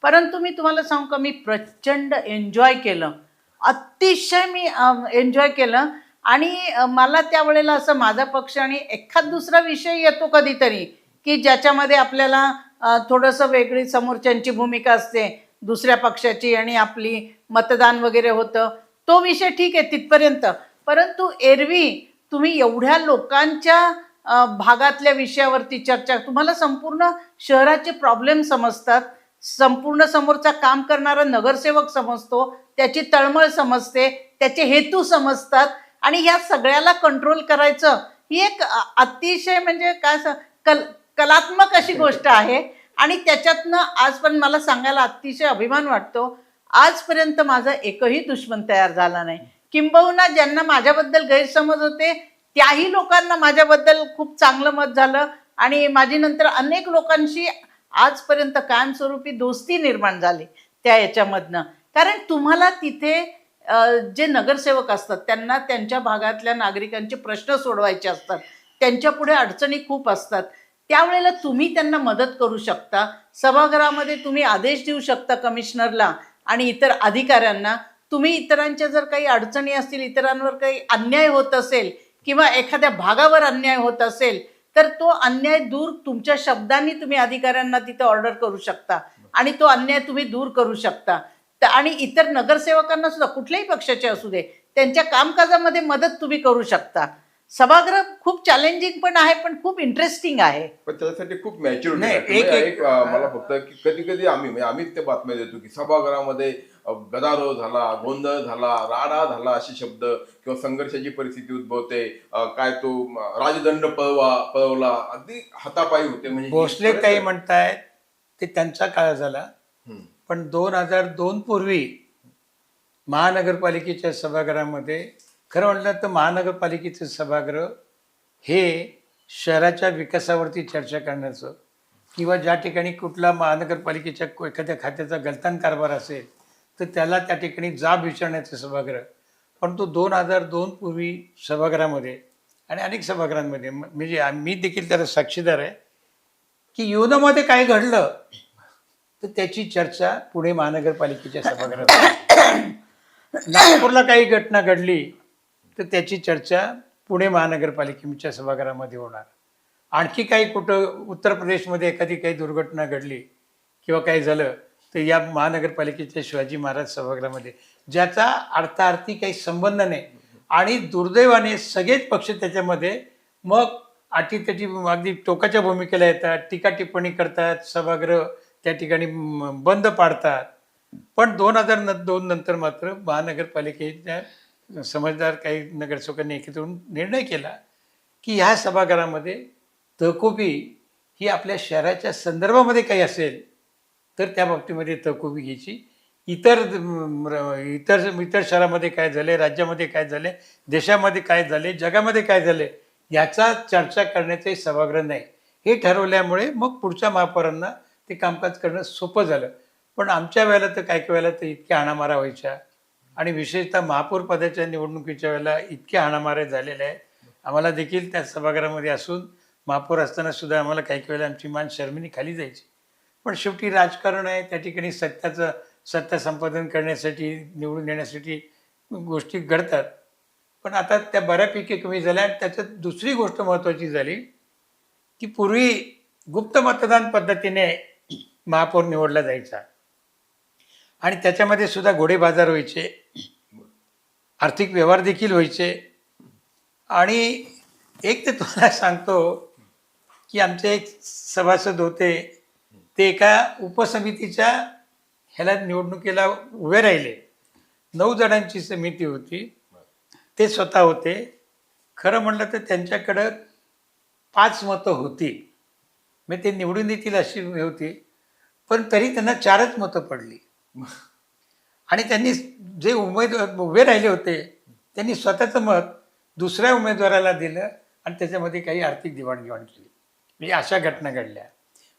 A: परंतु मी तुम्हाला सांगू का, मी प्रचंड एन्जॉय केलं, अतिशय मी एन्जॉय केलं. आणि मला त्यावेळेला असं माझा पक्ष आणि एखाद दुसरा विषय येतो कधीतरी की ज्याच्यामध्ये आपल्याला थोडंसं वेगळी समोरच्यांची भूमिका असते, दुसऱ्या पक्षाची, आणि आपली मतदान वगैरे होतं, तो विषय ठीक आहे तिथपर्यंत. परंतु एरवी तुम्ही एवढ्या लोकांच्या भागातल्या विषयावरती चर्चा, तुम्हाला संपूर्ण शहराचे प्रॉब्लेम समजतात, संपूर्ण समोरचा काम करणारा नगरसेवक समजतो, त्याची तळमळ समजते, त्याचे हेतू समजतात, आणि ह्या सगळ्याला कंट्रोल करायचं ही एक अतिशय म्हणजे काय कलात्मक अशी गोष्ट आहे. आणि त्याच्यातनं आजपर्यंत मला सांगायला अतिशय अभिमान वाटतो, आजपर्यंत माझा एकही दुश्मन तयार झाला नाही. किंबहुना ज्यांना माझ्याबद्दल गैरसमज होते त्याही लोकांना माझ्याबद्दल खूप चांगलं मत झालं, आणि माझी नंतर अनेक लोकांशी आजपर्यंत कायमस्वरूपी दोस्ती निर्माण झाली त्या याच्यामधनं. कारण तुम्हाला तिथे जे नगरसेवक असतात त्यांना त्यांच्या भागातल्या नागरिकांचे प्रश्न सोडवायचे असतात, त्यांच्या पुढे अडचणी खूप असतात. त्यावेळेला तुम्ही त्यांना मदत करू शकता. सभागृहामध्ये तुम्ही आदेश देऊ शकता कमिशनरला आणि इतर अधिकाऱ्यांना. तुम्ही इतरांच्या जर काही अडचणी असतील, इतरांवर काही अन्याय होत असेल किंवा एखाद्या भागावर अन्याय होत असेल, तर तो अन्याय दूर तुमच्या शब्दांनी तुम्ही अधिकाऱ्यांना तिथे ऑर्डर करू शकता आणि तो अन्याय तुम्ही दूर करू शकता. आणि इतर नगरसेवकांना सुद्धा, कुठल्याही पक्षाचे असू दे, त्यांच्या कामकाजामध्ये मदत तुम्ही करू शकता. सभागृह खूप चॅलेंजिंग पण आहे, पण खूप इंटरेस्टिंग आहे.
B: पण त्यासाठी खूप मॅच्युरिटी
C: नाही,
B: लागते.
C: एक-
B: एक मला फक्त की कधी कधी आम्हीच ते बातम्या देतो की सभागृहामध्ये गदारोळ झाला, गोंधळ झाला, राडा झाला, असे शब्द किंवा संघर्षाची परिस्थिती उद्भवते, काय तो राजदंड पळवला, अगदी हातापायी होते. म्हणजे
C: भोसले काही म्हणतायत ते त्यांचा काळ झाला, पण 2002 पूर्वी महानगरपालिकेच्या सभागृहामध्ये खरं म्हटलं तर महानगरपालिकेचं सभागृह हे शहराच्या विकासावरती चर्चा करण्याचं किंवा ज्या ठिकाणी कुठला महानगरपालिकेच्या एखाद्या खात्याचा गलतान कारभार असेल तर त्याला त्या ठिकाणी जाब विचारण्याचं सभागृह. परंतु 2002 पूर्वी सभागृहामध्ये आणि अनेक सभागृहांमध्ये म्हणजे मी देखील त्याला साक्षीदार आहे की युनोमध्ये काय घडलं तर त्याची चर्चा पुणे महानगरपालिकेच्या सभागृहात, नागपूरला काही घटना घडली तर त्याची चर्चा पुणे महानगरपालिकेच्या सभागृहामध्ये होणार. आणखी काही कुठं उत्तर प्रदेशमध्ये एखादी काही दुर्घटना घडली किंवा काही झालं तर या महानगरपालिकेच्या शिवाजी महाराज सभागृहामध्ये, ज्याचा अर्थार्थी काही संबंध नाही. आणि दुर्दैवाने सगळेच पक्ष त्याच्यामध्ये मग अटीतटी अगदी टोकाच्या भूमिकेला येतात, टीका टिप्पणी करतात, सभागृह त्या ठिकाणी बंद पाडतात. पण 2002 नंतर मात्र महानगरपालिकेच्या समजदार काही नगरसेवकांनी एकत्र होऊन निर्णय केला की ह्या सभागृहामध्ये तहकुबी ही आपल्या शहराच्या संदर्भामध्ये काही असेल तर त्या बाबतीमध्ये तहकुबी घ्यायची. इतर इतर इतर शहरामध्ये काय झाले, राज्यामध्ये काय झाले, देशामध्ये काय झाले, जगामध्ये काय झाले, याचा चर्चा करण्याचे सभागृह नाही. हे ठरवल्यामुळे मग पुढच्या महापौरांना ते कामकाज करणं सोपं झालं. पण आमच्या वेळेला तर काही काही वेळेला तर इतक्या हाणामाऱ्या व्हायच्या आणि विशेषतः महापौर पदाच्या निवडणुकीच्या वेळेला इतक्या हाणामाऱ्या झालेल्या आहेत. आम्हाला देखील त्या सभागृहामध्ये असून महापौर असताना सुद्धा आम्हाला काही काही वेळेला आमची मान शर्मिनी खाली जायची. पण शेवटी राजकारण आहे, त्या ठिकाणी सत्ता संपादन करण्यासाठी, निवडून येण्यासाठी गोष्टी घडतात. पण आता त्या बऱ्यापैकी कमी झाल्या. आणि त्याच्यात दुसरी गोष्ट महत्त्वाची झाली की पूर्वी गुप्त मतदान पद्धतीने महापौर निवडला जायचा आणि त्याच्यामध्ये सुद्धा घोडे बाजार व्हायचे, आर्थिक व्यवहार देखील व्हायचे. आणि एक ते तुम्हाला सांगतो की आमचे एक सभासद होते, ते एका उपसमितीच्या ह्याला निवडणुकीला उभे राहिले. 9 जणांची समिती होती, ते स्वतः होते. खरं म्हटलं तर त्यांच्याकडं 5 मतं होती, मग ते निवडून येतील अशी होती. पण तरी त्यांना 4च मतं पडली. आणि त्यांनी जे उमेदवार उभे राहिले होते त्यांनी स्वतःचं मत दुसऱ्या उमेदवाराला दिलं आणि त्याच्यामध्ये काही आर्थिक देवाणघेवाण केली. म्हणजे अशा घटना घडल्या.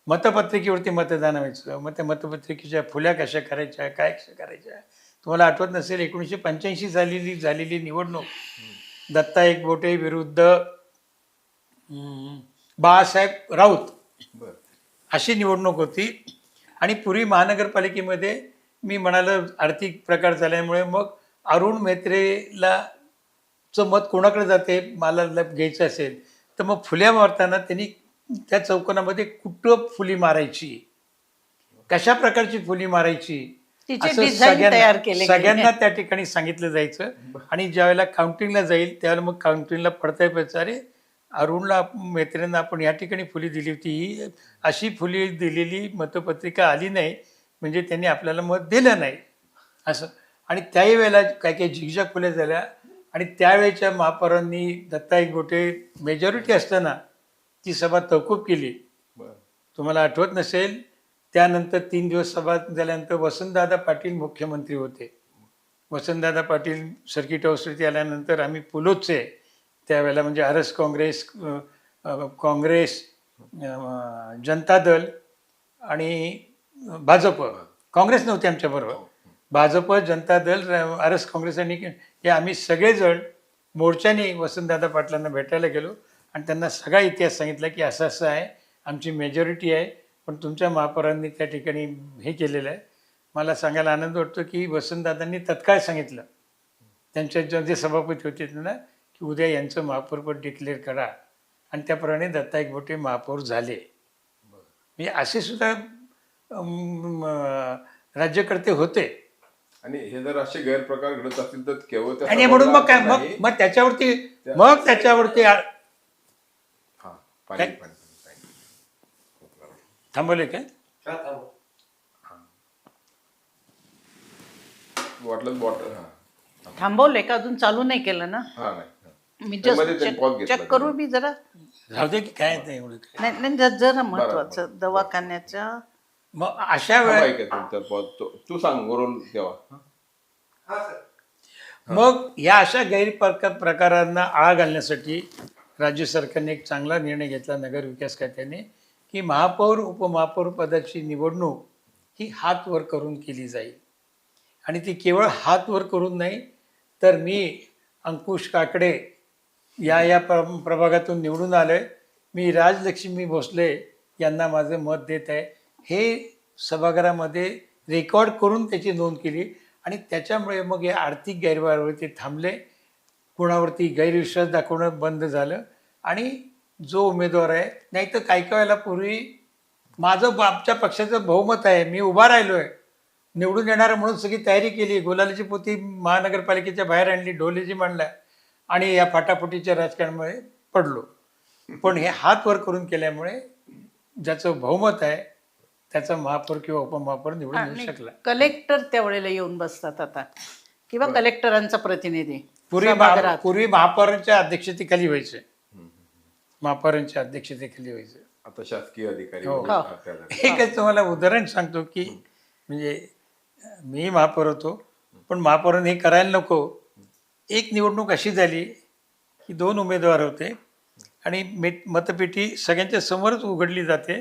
C: मतपत्रिकेवरती मतदान व्हायचं, मग त्या मतपत्रिकेच्या फुल्या कशा करायच्या, काय कशा करायच्या. तुम्हाला आठवत नसेल, 1985 झालेली निवडणूक दत्ता एकबोटे विरुद्ध बाळासाहेब राऊत अशी निवडणूक होती. आणि पूर्वी महानगरपालिकेमध्ये मी म्हणालो आर्थिक प्रकार झाल्यामुळे मग अरुण म्हेत्रेला चं मत कोणाकडे जाते, मला घ्यायचं असेल तर मग फुल्या मारताना त्यांनी त्या चौकोनामध्ये कुठं फुली मारायची, कशा प्रकारची फुली मारायची,
A: तिचे
C: असं
A: डिझाईन तयार केले
C: सगळ्यांना त्या ठिकाणी सांगितलं जायचं. आणि ज्या वेळेला काउंटिंगला जाईल त्यावेळेला मग काउंटिंगला पडता यायचं, अरे अरुणला मैत्रिणींना आपण या ठिकाणी फुली दिली होती, ही अशी फुली दिलेली मतपत्रिका आली नाही म्हणजे त्यांनी आपल्याला मत दिलं नाही असं. आणि त्याही वेळेला काही काही झिगझॅग फुल्या झाल्या. आणि त्यावेळेच्या महापौरांनी दत्ता एकबोटे मेजॉरिटी असताना ती सभा तहकूब केली. तुम्हाला आठवत नसेल, त्यानंतर 3 दिवस सभा झाल्यानंतर वसंतदादा पाटील मुख्यमंत्री होते. वसंतदादा पाटील सर्किट हाऊसवरती आल्यानंतर आम्ही पुलोचे त्यावेळेला म्हणजे आरएस काँग्रेस, जनता दल आणि भाजप, काँग्रेस नव्हते आमच्याबरोबर, भाजप, जनता दल, आरएस काँग्रेस आणि हे आम्ही सगळेजण मोर्चाने वसंतदादा पाटलांना भेटायला गेलो आणि त्यांना सगळा इतिहास सांगितला की असं असं आहे, आमची मेजॉरिटी आहे, पण तुमच्या महापौरांनी त्या ठिकाणी हे केलेलं आहे. मला सांगायला आनंद वाटतो की वसंतदादांनी तत्काळ सांगितलं त्यांच्या जे सभापती होते त्यांना की उद्या यांचं महापौरपद डिक्लेअर करा. आणि त्याप्रमाणे दत्ता एकबोटे महापौर झाले. म्हणजे असे सुद्धा राज्यकर्ते होते.
B: आणि हे जर असे गैरप्रकार घडत असतील तर केवळ त्या
C: आणि म्हणून मग काय,
B: नाही.
C: मग त्याच्यावरती
B: हा, पाणी- पाणी-
C: थांबवले काय?
B: वाटलं बॉटल. हा
A: थांबवले का? अजून चालू नाही केलं ना?
B: हा नाही हा.
A: मी
B: त्यामध्ये त्यांनी pause
A: जस्ट
B: घेतला
A: चेक करू मी जरा.
C: राहू दे की काय ते एवढं काय.
A: नाही नाही, जरा महत्वाचं दवाखान्याच्या.
C: मग अशा
B: थांबा,
C: वेळेला
B: ऐका तुमचा pause. तू सांग वरून तेव्हा.
C: मग या अशा प्रकारांना आळा घालण्यासाठी राज्य सरकारने एक चांगला निर्णय घेतला नगर विकास खात्याने की महापौर उपमहापौर पदाची निवडणूक ही हात वर करून केली जाईल. आणि ती केवळ हात वर करून नाही तर मी अंकुश काकडे या प्रभागातून निवडून आलोय, मी राजलक्ष्मी भोसले यांना माझं मत देत आहे, हे सभागृहामध्ये रेकॉर्ड करून त्याची नोंद केली. आणि त्याच्यामुळे मग या आर्थिक गैरव्यवहारावरती थांबले, कोणावरती गैरविश्वास दाखवणं बंद झालं. आणि जो उमेदवार आहे, नाही तर काही वेळेला पूर्वी माझं आमच्या पक्षाचं बहुमत आहे, मी उभा राहिलो आहे, निवडून येणार म्हणून सगळी तयारी केली, गुलालाची पोती महानगरपालिकेच्या बाहेर आणली, ढोलेजी मांडल्या आणि या फाटाफुटीच्या राजकारणामुळे पडलो. पण हे हात वर करून केल्यामुळे ज्याचं बहुमत आहे त्याचा महापौर किंवा उपमहापौर निवडून येऊ शकला.
A: कलेक्टर त्यावेळेला येऊन बसतात आता, किंवा कलेक्टरांचा प्रतिनिधी
C: पूर्वी महापौरांच्या अध्यक्षतेखाली व्हायचे, महापौरांच्या अध्यक्षतेखाली व्हायचे.
B: आता शासकीय अधिकारी
C: हो.
B: वगैरे त्या जागी.
C: एकच तुम्हाला उदाहरण सांगतो की म्हणजे मी महापौर होतो, पण महापौरांनी हे करायला नको. एक निवडणूक अशी झाली की 2 उमेदवार होते आणि मतपेटी सगळ्यांच्या समोरच उघडली जाते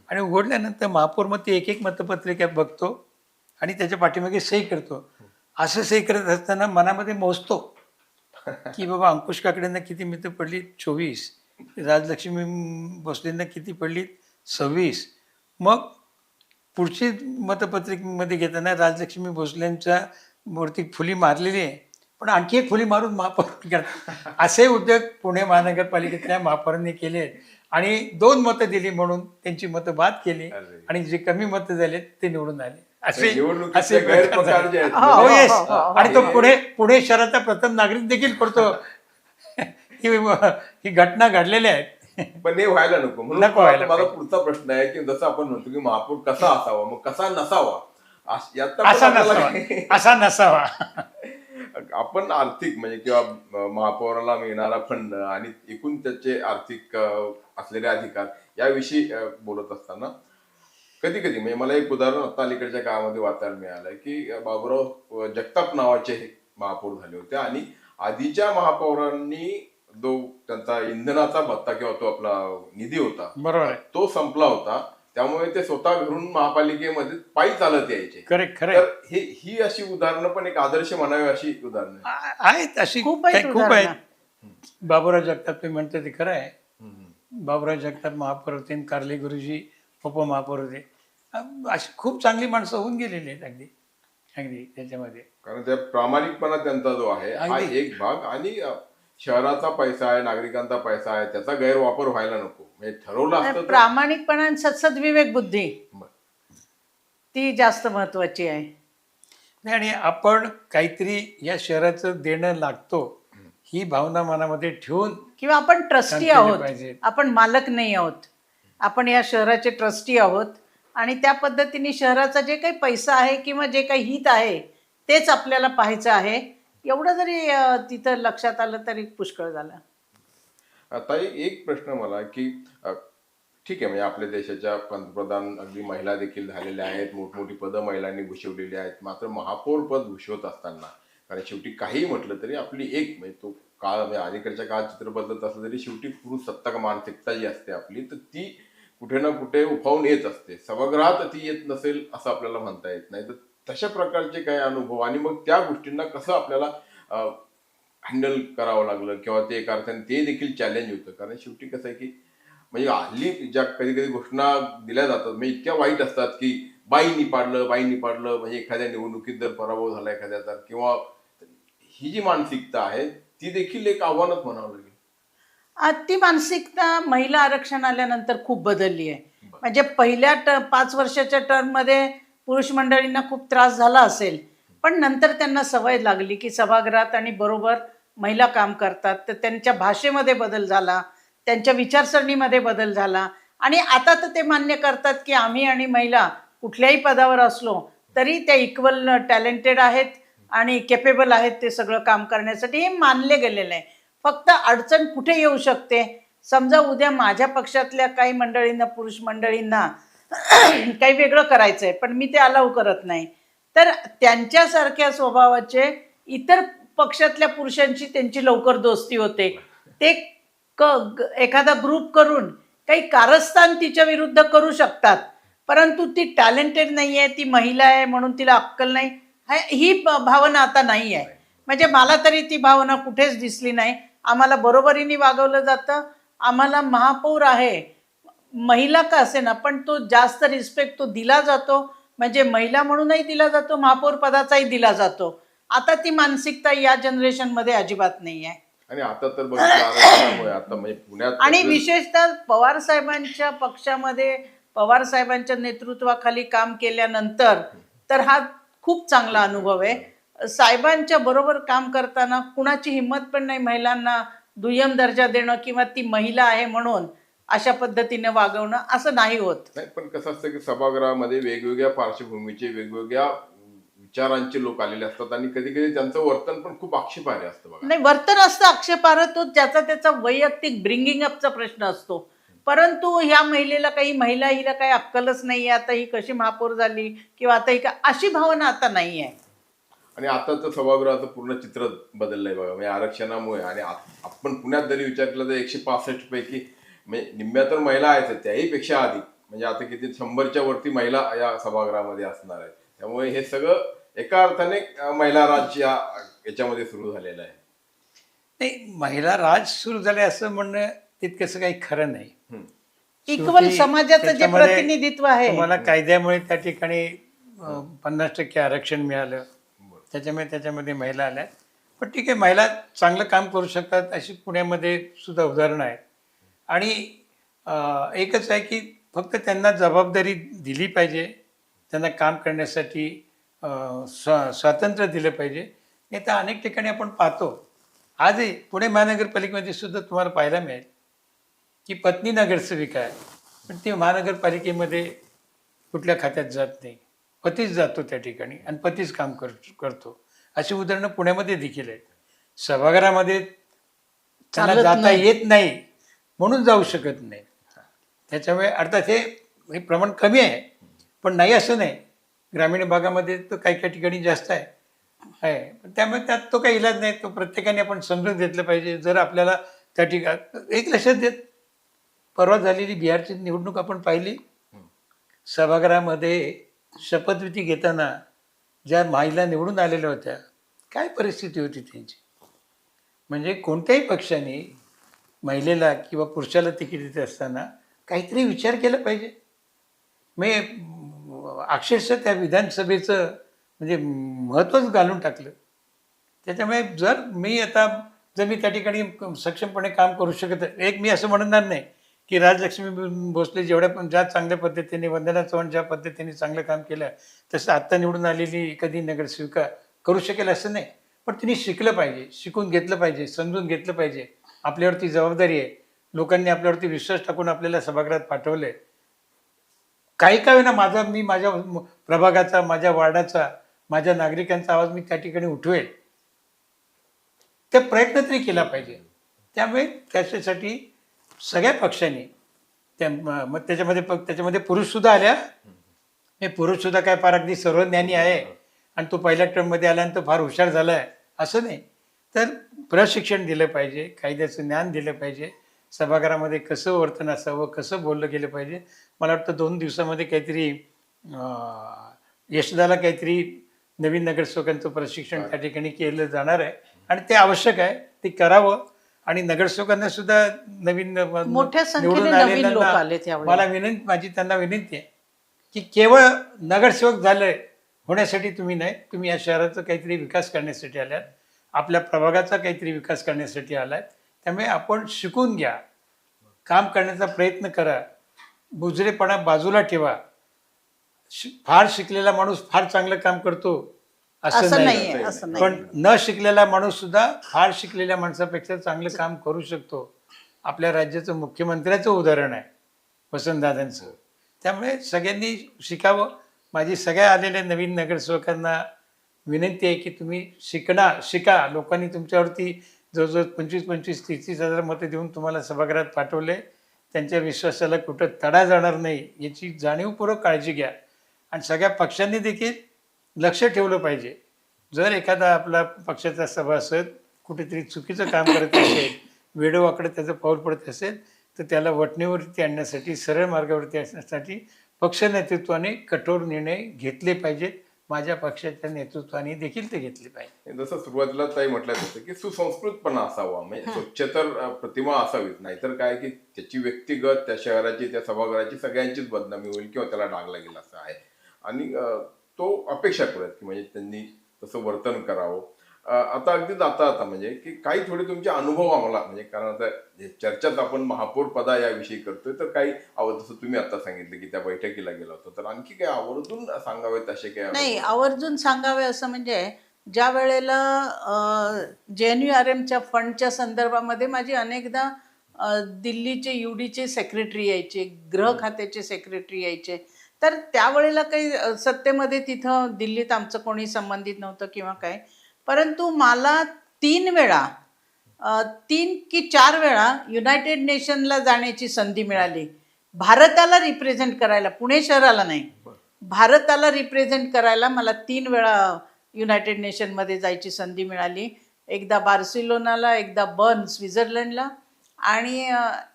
C: आणि उघडल्यानंतर महापौर मग ती एक एक मतपत्रिका बघतो आणि त्याच्या पाठीमागे सही करतो. असं सही करत असताना मनामध्ये मोजतो की बाबा अंकुश काकडेंना किती मतं पडली, 24. राजलक्ष्मी भोसलेंना किती पडली, 26. मग पुढची मतपत्रिकेमध्ये घेताना राजलक्ष्मी भोसलेंच्या वरती फुली मारलेली आहे, पण आणखी एक फुली मारून महापौर करतात. असे उद्योग पुणे महानगरपालिकेतल्या महापौरांनी केले आहेत. आणि 2 मतं दिली म्हणून त्यांची मतं बाद केली
B: अरे.
C: आणि जे कमी मतं झाले ते निवडून आले. असे
B: निवडणुकीचे
C: असे
B: गैरप्रकार जे आहेत,
C: हो, yes.
A: हो, हो, हो.
C: आणि तो पुणे शहराचा प्रथम नागरिक देखील करतो. ही घटना घडलेल्या आहेत.
B: पण हे व्हायला नको. म्हणून
C: नको व्हायला
B: माझा
C: पाहिजे.
B: पुढचा प्रश्न आहे की जसं आपण म्हणतो की महापौर कसा असावा, मग कसा नसावा याचा पण
C: असा
B: आपल्याला
C: नसावा, असा नसावा.
B: आपण आर्थिक म्हणजे किंवा महापौराला मिळणारा फंड आणि एकूण त्याचे आर्थिक असलेले अधिकार याविषयी बोलत असताना कधी कधी म्हणजे मला एक उदाहरण आता अलीकडच्या काळामध्ये वाचायला मिळालंय की बाबूराव जगताप नावाचे हे महापौर झाले होते आणि आधीच्या महापौरांनी जो त्यांचा इंधनाचा भत्ता किंवा तो आपला निधी होता
C: बरोबर आहे.
B: तो संपला होता, त्यामुळे ते स्वतः घरून महापालिकेमध्ये पायी चालत यायचे.
C: करेक्ट, खरं
B: तर ही अशी उदाहरणं पण एक आदर्श म्हणावी अशी उदाहरणं आहेत.
C: आहेत अशी
A: खूप आहेत
C: खूप
A: उदाहरणं.
C: आहेत. बाबूराव जगताप तुम्ही म्हणता ते खरं आहे.
B: हम्म.
C: बाबूराव जगताप महापौर होते आणि कारले गुरुजी उपमहापौर होते. अशी खूप चांगली माणसं होऊन गेलेली आहेत अगदी अगदी त्याच्यामध्ये.
B: कारण त्या प्रामाणिकपणा त्यांचा जो आहे हा
C: अगदी.
B: एक भाग आणि शहराचा पैसा आहे, नागरिकांचा पैसा आहे, त्याचा गैरवापर व्हायला नको. म्हणजे ठरवलं असतं तर-
A: प्रामाणिकपणा आणि सद्सद्विवेक बुद्धी
B: बरं.
A: ती जास्त महत्वाची आहे.
C: नाही, आणि आपण काहीतरी या शहराचं देणं लागतो ही भावना मनामध्ये ठेवून
A: किंवा आपण ट्रस्टी
C: काम केले
A: आहोत,
C: पाहिजे.
A: आपण मालक नाही आहोत, आपण या शहराचे ट्रस्टी आहोत आणि त्या पद्धतीने शहराचा जे काही पैसा आहे किंवा जे काही हित आहे तेच आपल्याला पाहायचं आहे. एवढं जरी तिथं लक्षात आलं तरी पुष्कळ झालं.
B: आता एक प्रश्न मला की ठीक आहे म्हणजे आपल्या देशाच्या पंतप्रधान अगदी महिला देखील झालेल्या आहेत, मोठमोठी पदं महिलांनी भूषवलेली आहेत, मात्र महापौर पद भूषवत असताना कारण शेवटी काहीही म्हटलं तरी आपली एक म्हणजे तो काळ म्हणजे अलीकडच्या काळात चित्र बदलत असलं तरी शेवटी पुरुष सत्ताक मानसिकता जी असते आपली तर ती कुठे ना कुठे उफावून येत असते. सभागृहात ती येत नसेल असं आपल्याला म्हणता येत नाही. तर तशा प्रकारचे काही अनुभव आणि मग त्या गोष्टींना कसं आपल्याला हँडल करावं लागलं किंवा ते एका अर्थाने ते देखील चॅलेंज होतं. कारण शेवटी कसं आहे की म्हणजे हल्ली ज्या कधी कधी घोषणा दिल्या जातात म्हणजे इतक्या वाईट असतात की बाईंनी पाडलं म्हणजे एखाद्या निवडणुकीत जर पराभव झाला एखाद्याचा किंवा ही जी मानसिकता आहे ती देखील एक आव्हानच म्हणावं लागेल.
A: ती मानसिकता महिला आरक्षण आल्यानंतर खूप बदलली आहे. म्हणजे पहिल्या 5 वर्षाच्या टर्ममध्ये पुरुष मंडळींना खूप त्रास झाला असेल, पण नंतर त्यांना सवय लागली की सभागृहात आणि बरोबर महिला काम करतात, तर त्यांच्या भाषेमध्ये बदल झाला, त्यांच्या विचारसरणीमध्ये बदल झाला आणि आता तर ते मान्य करतात की आम्ही आणि महिला कुठल्याही पदावर असलो तरी त्या इक्वल टॅलेंटेड आहेत आणि केपेबल आहेत ते सगळं काम करण्यासाठी. हे मानले गेलेलं आहे. फक्त अडचण कुठे येऊ शकते, समजा उद्या माझ्या पक्षातल्या काही मंडळींना, पुरुष मंडळींना काही वेगळं करायचं आहे पण मी ते अलाउ करत नाही, तर त्यांच्यासारख्या स्वभावाचे इतर पक्षातल्या पुरुषांची त्यांची लवकर दोस्ती होते. ते एखादा ग्रुप करून काही कारस्थान तिच्या विरुद्ध करू शकतात, परंतु ती टॅलेंटेड नाही आहे, ती महिला आहे म्हणून तिला अक्कल नाही, ही भावना आता नाही आहे. म्हणजे मला तरी ती भावना कुठेच दिसली नाही. आम्हाला बरोबरीने वागवलं जातं. आम्हाला महापौर आहे, महिला का असे ना, पण तो जास्त रिस्पेक्ट तो दिला जातो. म्हणजे महिला म्हणूनही दिला जातो, महापौर पदाचाही दिला जातो. आता ती मानसिकता या जनरेशनमध्ये अजिबात नाही आहे.
B: आणि आता तर बघितलं आरक्षणामुळे आता म्हणजे पुण्यात
A: आणि विशेषतः पवार साहेबांच्या पक्षामध्ये, पवार साहेबांच्या नेतृत्वाखाली काम केल्यानंतर तर हा खूप चांगला अनुभव आहे. साहेबांच्या बरोबर काम करताना कुणाची हिंमत पण नाही महिलांना दुय्यम दर्जा देणं किंवा ती महिला आहे म्हणून अशा पद्धतीने वागवणं, असं नाही होत.
B: नाही, पण कसं असतं की सभागृहामध्ये वेगवेगळ्या पार्श्वभूमीचे वेगवेगळ्या विचारांचे लोक आलेले असतात आणि कधी कधी त्यांचं वर्तन पण खूप आक्षेपार्ह असतं. बघा
A: नाही, वर्तन असतं आक्षेपार्ह, तो ज्याचा त्याचा वैयक्तिक ब्रिंगिंग अपचा प्रश्न असतो. परंतु ह्या महिलेला काही हिला काही अक्कलच नाही आहे, आता ही कशी महापौर झाली किंवा आता ही का, अशी भावना आता नाही आहे.
B: आणि आता तर सभागृहाचं पूर्ण चित्र बदललंय बघा, म्हणजे आरक्षणामुळे. आणि आपण पुण्यात जरी विचार केला तर 165 पैकी म्हणजे निम्म्या तर महिला आहेत, त्याही पेक्षा अधिक, म्हणजे आता किती 100च्या वरती महिला या सभागृहामध्ये असणार आहेत. त्यामुळे हे सगळं एका अर्थाने महिला राज याच्यामध्ये सुरू झालेलं आहे.
C: नाही, महिला राज सुरू झाले असं म्हणणं तितकंसं काही खरं नाही.
A: इक्वल
C: शेवटी
A: समाजाचं जे
C: त्याच्यामध्ये
A: प्रतिनिधित्व आहे,
C: तुम्हाला कायद्यामुळे त्या ठिकाणी 50% आरक्षण मिळालं, त्याच्यामध्ये महिला आल्या. पण ठीक आहे, महिला चांगलं काम करू शकतात अशी पुण्यामध्ये सुद्धा उदाहरणं आहेत. आणि एकच आहे की फक्त त्यांना जबाबदारी दिली पाहिजे, त्यांना काम करण्यासाठी स्वातंत्र्य दिलं पाहिजे. नाही तर अनेक ठिकाणी आपण पाहतो, आजही पुणे महानगरपालिकेमध्ये सुद्धा तुम्हाला पाहायला मिळेल की पत्नी नगरसेविका आहे, पण ती महानगरपालिकेमध्ये कुठल्या खात्यात जात नाही, पतीच जातो त्या ठिकाणी आणि पतीच काम करतो. अशी उदाहरणं पुण्यामध्ये देखील आहेत. सभागृहामध्ये त्यांना
A: चालत
C: जाता
A: नाही.
C: येत नाही म्हणून जाऊ शकत नाही. त्याच्यामुळे अर्थात हे प्रमाण कमी आहे, पण नाही असं नाही. ग्रामीण भागामध्ये तर काही ठिकाणी जास्त आहे. पण त्यामुळे त्यात तो काही इलाज नाही. तो प्रत्येकाने आपण समजून घेतलं पाहिजे. जर आपल्याला त्या ठिकाणी एक लक्षात देत, परवा झालेली बिहारची निवडणूक आपण पाहिली. सभागृहामध्ये शपथविधी घेताना ज्या महिला निवडून आलेल्या होत्या, काय परिस्थिती होती त्यांची. म्हणजे कोणत्याही पक्षाने महिलेला किंवा पुरुषाला तिकीट देत असताना काहीतरी विचार केला पाहिजे. मी अक्षरशः त्या विधानसभेचं म्हणजे महत्त्वच घालून टाकलं. त्याच्यामुळे जर मी त्या ठिकाणी सक्षमपणे काम करू शकत, एक मी असं म्हणणार नाही की राजलक्ष्मी भोसले ज्या चांगल्या पद्धतीने, वंदना चव्हाण ज्या पद्धतीने चांगलं काम केलं तसं आत्ता निवडून आलेली एखादी नगरसेविका करू शकेल असं नाही. पण तिने शिकलं पाहिजे, शिकून घेतलं पाहिजे, समजून घेतलं पाहिजे. आपल्यावरती जबाबदारी आहे. लोकांनी आपल्यावरती विश्वास टाकून आपल्याला सभागृहात पाठवलंय. काही का होईना मी माझ्या प्रभागाचा, माझ्या वार्डाचा, माझ्या नागरिकांचा आवाज मी त्या ठिकाणी उठवेल. ते प्रयत्न तरी केला पाहिजे. त्यामुळे त्याच्यासाठी सगळ्या पक्षांनी मग त्याच्यामध्ये पुरुषसुद्धा आल्या. हे पुरुषसुद्धा काय फार अगदी सर्वज्ञानी आहे आणि तो पहिल्या टर्ममध्ये आल्यानंतर फार हुशार झाला आहे असं नाही. तर प्रशिक्षण दिलं पाहिजे, कायद्याचं ज्ञान दिलं पाहिजे, सभागृहामध्ये कसं वर्तन असावं, कसं बोललं गेलं पाहिजे. मला वाटतं 2 दिवसामध्ये काहीतरी यशदाला काहीतरी नवीन नगरसेवकांचं प्रशिक्षण त्या ठिकाणी केलं जाणार आहे आणि ते आवश्यक आहे, ते करावं. आणि नगरसेवकांना सुद्धा नवीन
A: मोठ्या संख्येने नवीन लोक आलेत यावेळी.
C: माझी त्यांना विनंती आहे की केवळ नगरसेवक होण्यासाठी तुम्ही नाही, तुम्ही या शहराचा काहीतरी विकास करण्यासाठी आल्यात, आपल्या प्रभागाचा काहीतरी विकास करण्यासाठी आलात. त्यामुळे आपण शिकून घ्या, काम करण्याचा प्रयत्न करा, बुजरेपणा बाजूला ठेवा. फार शिकलेला माणूस फार चांगलं काम करतो असं नाही. पण न शिकलेला माणूस सुद्धा फार शिकलेल्या माणसापेक्षा चांगलं काम करू शकतो. आपल्या राज्याचं मुख्यमंत्र्याचं उदाहरण आहे वसंतदादांचं. त्यामुळे सगळ्यांनी शिकावं. माझी सगळ्या आलेल्या नवीन नगरसेवकांना विनंती आहे की तुम्ही शिका. लोकांनी तुमच्यावरती जवळजवळ 25-30 हजार मतं देऊन तुम्हाला सभागृहात पाठवले. त्यांच्या विश्वासाला कुठं तडा जाणार नाही याची जाणीवपूर्वक काळजी घ्या. आणि सगळ्या पक्षांनी देखील लक्ष ठेवलं पाहिजे. जर एखादा आपला पक्षाचा सभासद कुठेतरी चुकीचं काम करत असेल, वेडोवाकडे त्याचं पाऊल पडत असेल, तर त्याला वटणीवरती आणण्यासाठी, सरळ मार्गावरती आणण्यासाठी पक्ष नेतृत्वाने कठोर निर्णय घेतले पाहिजेत. माझ्या पक्षाच्या नेतृत्वाने देखील ते घेतले पाहिजे.
B: जसं सुरुवातीला ताई म्हटलं होतं की सुसंस्कृतपणा असावा, म्हणजे स्वच्छतर प्रतिमा असावीच. नाहीतर काय की त्याची व्यक्तिगत, त्या शहराची, त्या सभागृहाची सगळ्यांचीच बदनामी होईल किंवा त्याला डाग लागेल असं आहे. आणि तो अपेक्षा करूयात की म्हणजे त्यांनी तसं वर्तन करावं. आता अगदी जाता म्हणजे की काही थोडे तुमचे अनुभव आम्हाला, म्हणजे कारण आता चर्चाच आपण महापौर पदा याविषयी करतोय, तर काही जसं तुम्ही आता सांगितलं की त्या बैठकीला गेला होता, तर आणखी काही आवर्जून सांगावेत असे काही?
A: नाही, आवर्जून सांगावे असं म्हणजे ज्या वेळेला JNURMच्या फंडच्या संदर्भामध्ये माझी अनेकदा दिल्लीचे UDचे सेक्रेटरी यायचे, गृह खात्याचे सेक्रेटरी यायचे. तर त्यावेळेला काही सत्तेमध्ये तिथं दिल्लीत आमचं कोणी संबंधित नव्हतं किंवा काय. परंतु मला 3 वेळा 3 की 4 वेळा युनायटेड नेशनला जाण्याची संधी मिळाली. भारताला रिप्रेझेंट करायला, पुणे शहराला नाही, भारताला रिप्रेझेंट करायला मला 3 वेळा युनायटेड नेशनमध्ये जायची संधी मिळाली. एकदा बार्सिलोनाला, एकदा बर्न स्वित्झर्लंडला आणि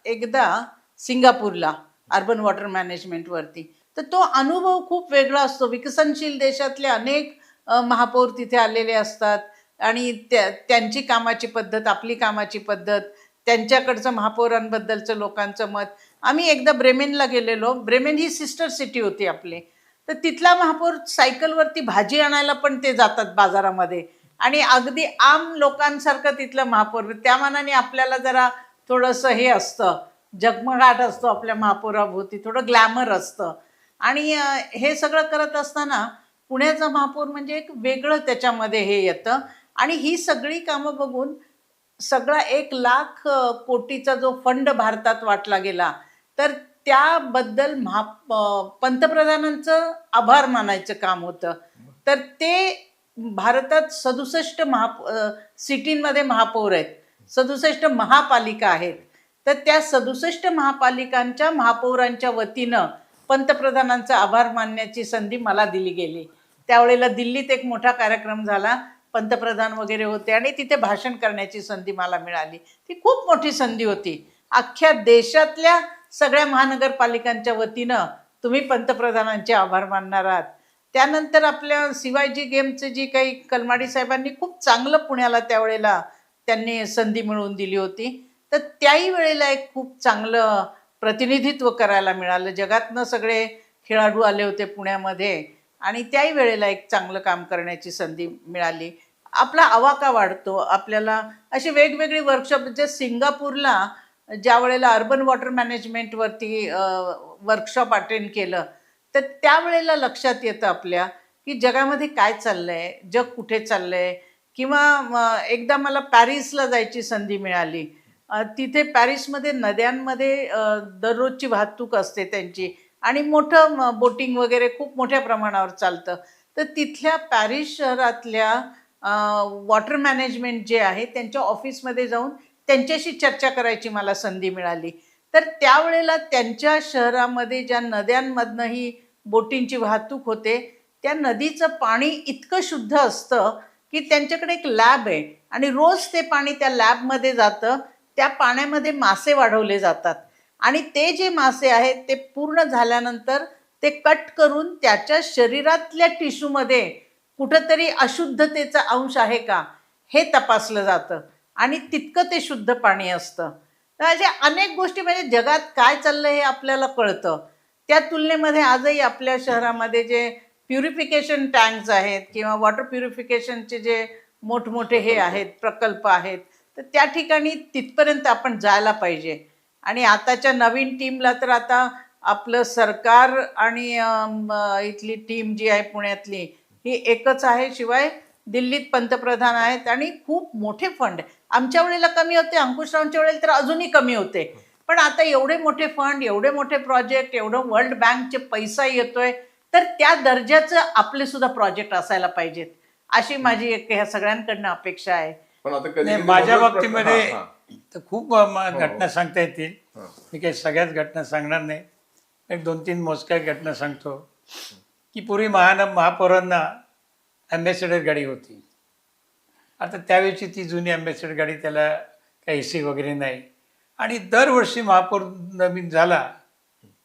A: एकदा सिंगापूरला अर्बन वॉटर मॅनेजमेंटवरती. तर तो अनुभव खूप वेगळा असतो. विकसनशील देशातले अनेक महापौर तिथे आलेले असतात आणि त्यांची कामाची पद्धत, आपली कामाची पद्धत, त्यांच्याकडचं महापौरांबद्दलचं लोकांचं मत. आम्ही एकदा ब्रेमेनला गेलेलो. ब्रेमेन ही सिस्टर सिटी होती आपली. तर तिथला महापौर सायकलवरती भाजी आणायला पण ते जातात बाजारामध्ये आणि अगदी आम लोकांसारखं तिथलं महापौर. त्या मानाने आपल्याला जरा थोडंसं हे असतं, जगमगाट असतो आपल्या महापौराभोवती, थोडं ग्लॅमर असतं. आणि हे सगळं करत असताना पुण्याचा महापौर म्हणजे एक वेगळं त्याच्यामध्ये हे येतं. आणि ही सगळी कामं बघून सगळा 1,00,000 कोटीचा जो फंड भारतात वाटला गेला, तर त्याबद्दल पंतप्रधानांचं आभार मानायचं काम होतं. तर ते भारतात 67 सिटींमध्ये महापौर आहेत, 67 महापालिका आहेत. तर त्या 67 महापालिकांच्या महापौरांच्या वतीनं पंतप्रधानांचा आभार मानण्याची संधी मला दिली गेली. त्यावेळेला दिल्लीत एक मोठा कार्यक्रम झाला, पंतप्रधान वगैरे होते आणि तिथे भाषण करण्याची संधी मला मिळाली. ती खूप मोठी संधी होती. अख्ख्या देशातल्या सगळ्या महानगरपालिकांच्या वतीनं तुम्ही पंतप्रधानांचे आभार मानणार आहात. त्यानंतर आपल्या CYG गेमचे जी काही कलमाडी साहेबांनी खूप चांगलं पुण्याला त्यावेळेला त्यांनी संधी मिळवून दिली होती. तर त्याही वेळेला एक खूप चांगलं प्रतिनिधित्व करायला मिळालं. जगातनं सगळे खेळाडू आले होते पुण्यामध्ये आणि त्याही वेळेला एक चांगलं काम करण्याची संधी मिळाली. आपला आवाका वाढतो. आपल्याला अशी वेगवेगळी वर्कशॉप, जे सिंगापूरला ज्या वेळेला अर्बन वॉटर मॅनेजमेंटवरती वर्कशॉप अटेंड केलं, तर त्यावेळेला लक्षात येतं आपल्या की जगामध्ये काय चाललं आहे, जग कुठे चाललं आहे. किंवा एकदा मला पॅरिसला जायची संधी मिळाली. तिथे पॅरिसमध्ये नद्यांमध्ये दररोजची वाहतूक असते त्यांची आणि मोठं बोटिंग वगैरे खूप मोठ्या प्रमाणावर चालतं. तर तिथल्या पॅरिस शहरातल्या वॉटर मॅनेजमेंट जे आहे त्यांच्या ऑफिसमध्ये जाऊन त्यांच्याशी चर्चा करायची मला संधी मिळाली. तर त्यावेळेला त्यांच्या शहरामध्ये ज्या नद्यांमधनं ही बोटींची वाहतूक होते, त्या नदीचं पाणी इतकं शुद्ध असतं की त्यांच्याकडे एक लॅब आहे आणि रोज ते पाणी त्या लॅबमध्ये जातं. त्या पाण्यामध्ये मासे वाढवले जातात आणि ते जे मासे आहेत ते पूर्ण झाल्यानंतर ते कट करून त्याच्या शरीरातल्या टिश्यूमध्ये कुठंतरी अशुद्धतेचा अंश आहे का हे तपासलं जातं आणि तितकं ते शुद्ध पाणी असतं. तर अशा अनेक गोष्टी, म्हणजे जगात काय चाललं हे आपल्याला कळतं. त्या तुलनेमध्ये आजही आपल्या शहरामध्ये जे प्युरिफिकेशन टँक्स आहेत किंवा वॉटर प्युरिफिकेशनचे जे मोठमोठे हे आहेत प्रकल्प आहेत, तर त्या ठिकाणी तिथपर्यंत आपण जायला पाहिजे. आणि आताच्या नवीन टीमला तर आता आपलं सरकार आणि इथली टीम जी आहे पुण्यातली ही एकच आहे. शिवाय दिल्लीत पंतप्रधान आहेत आणि खूप मोठे फंड. आमच्या वेळेला कमी होते, अंकुशरावांच्या वेळेला तर अजूनही कमी होते. पण आता एवढे मोठे फंड, एवढे मोठे प्रोजेक्ट, एवढं वर्ल्ड बँकचे पैसा येतोय, तर त्या दर्जाचं आपले सुद्धा प्रोजेक्ट असायला पाहिजेत, अशी माझी एक ह्या सगळ्यांकडनं अपेक्षा आहे.
B: पण आता कधी
C: माझ्या बाबतीमध्ये तर खूप घटना सांगता येतील. मी काही सगळ्याच घटना सांगणार नाही, एक 2-3 मोजक्या घटना सांगतो. की पूर्वी महापौरांना ॲम्बॅसेडर गाडी होती. आता त्यावेळची ती जुनी ॲम्बॅसेडर गाडी, त्याला काही AC वगैरे नाही. आणि दरवर्षी महापौर नवीन झाला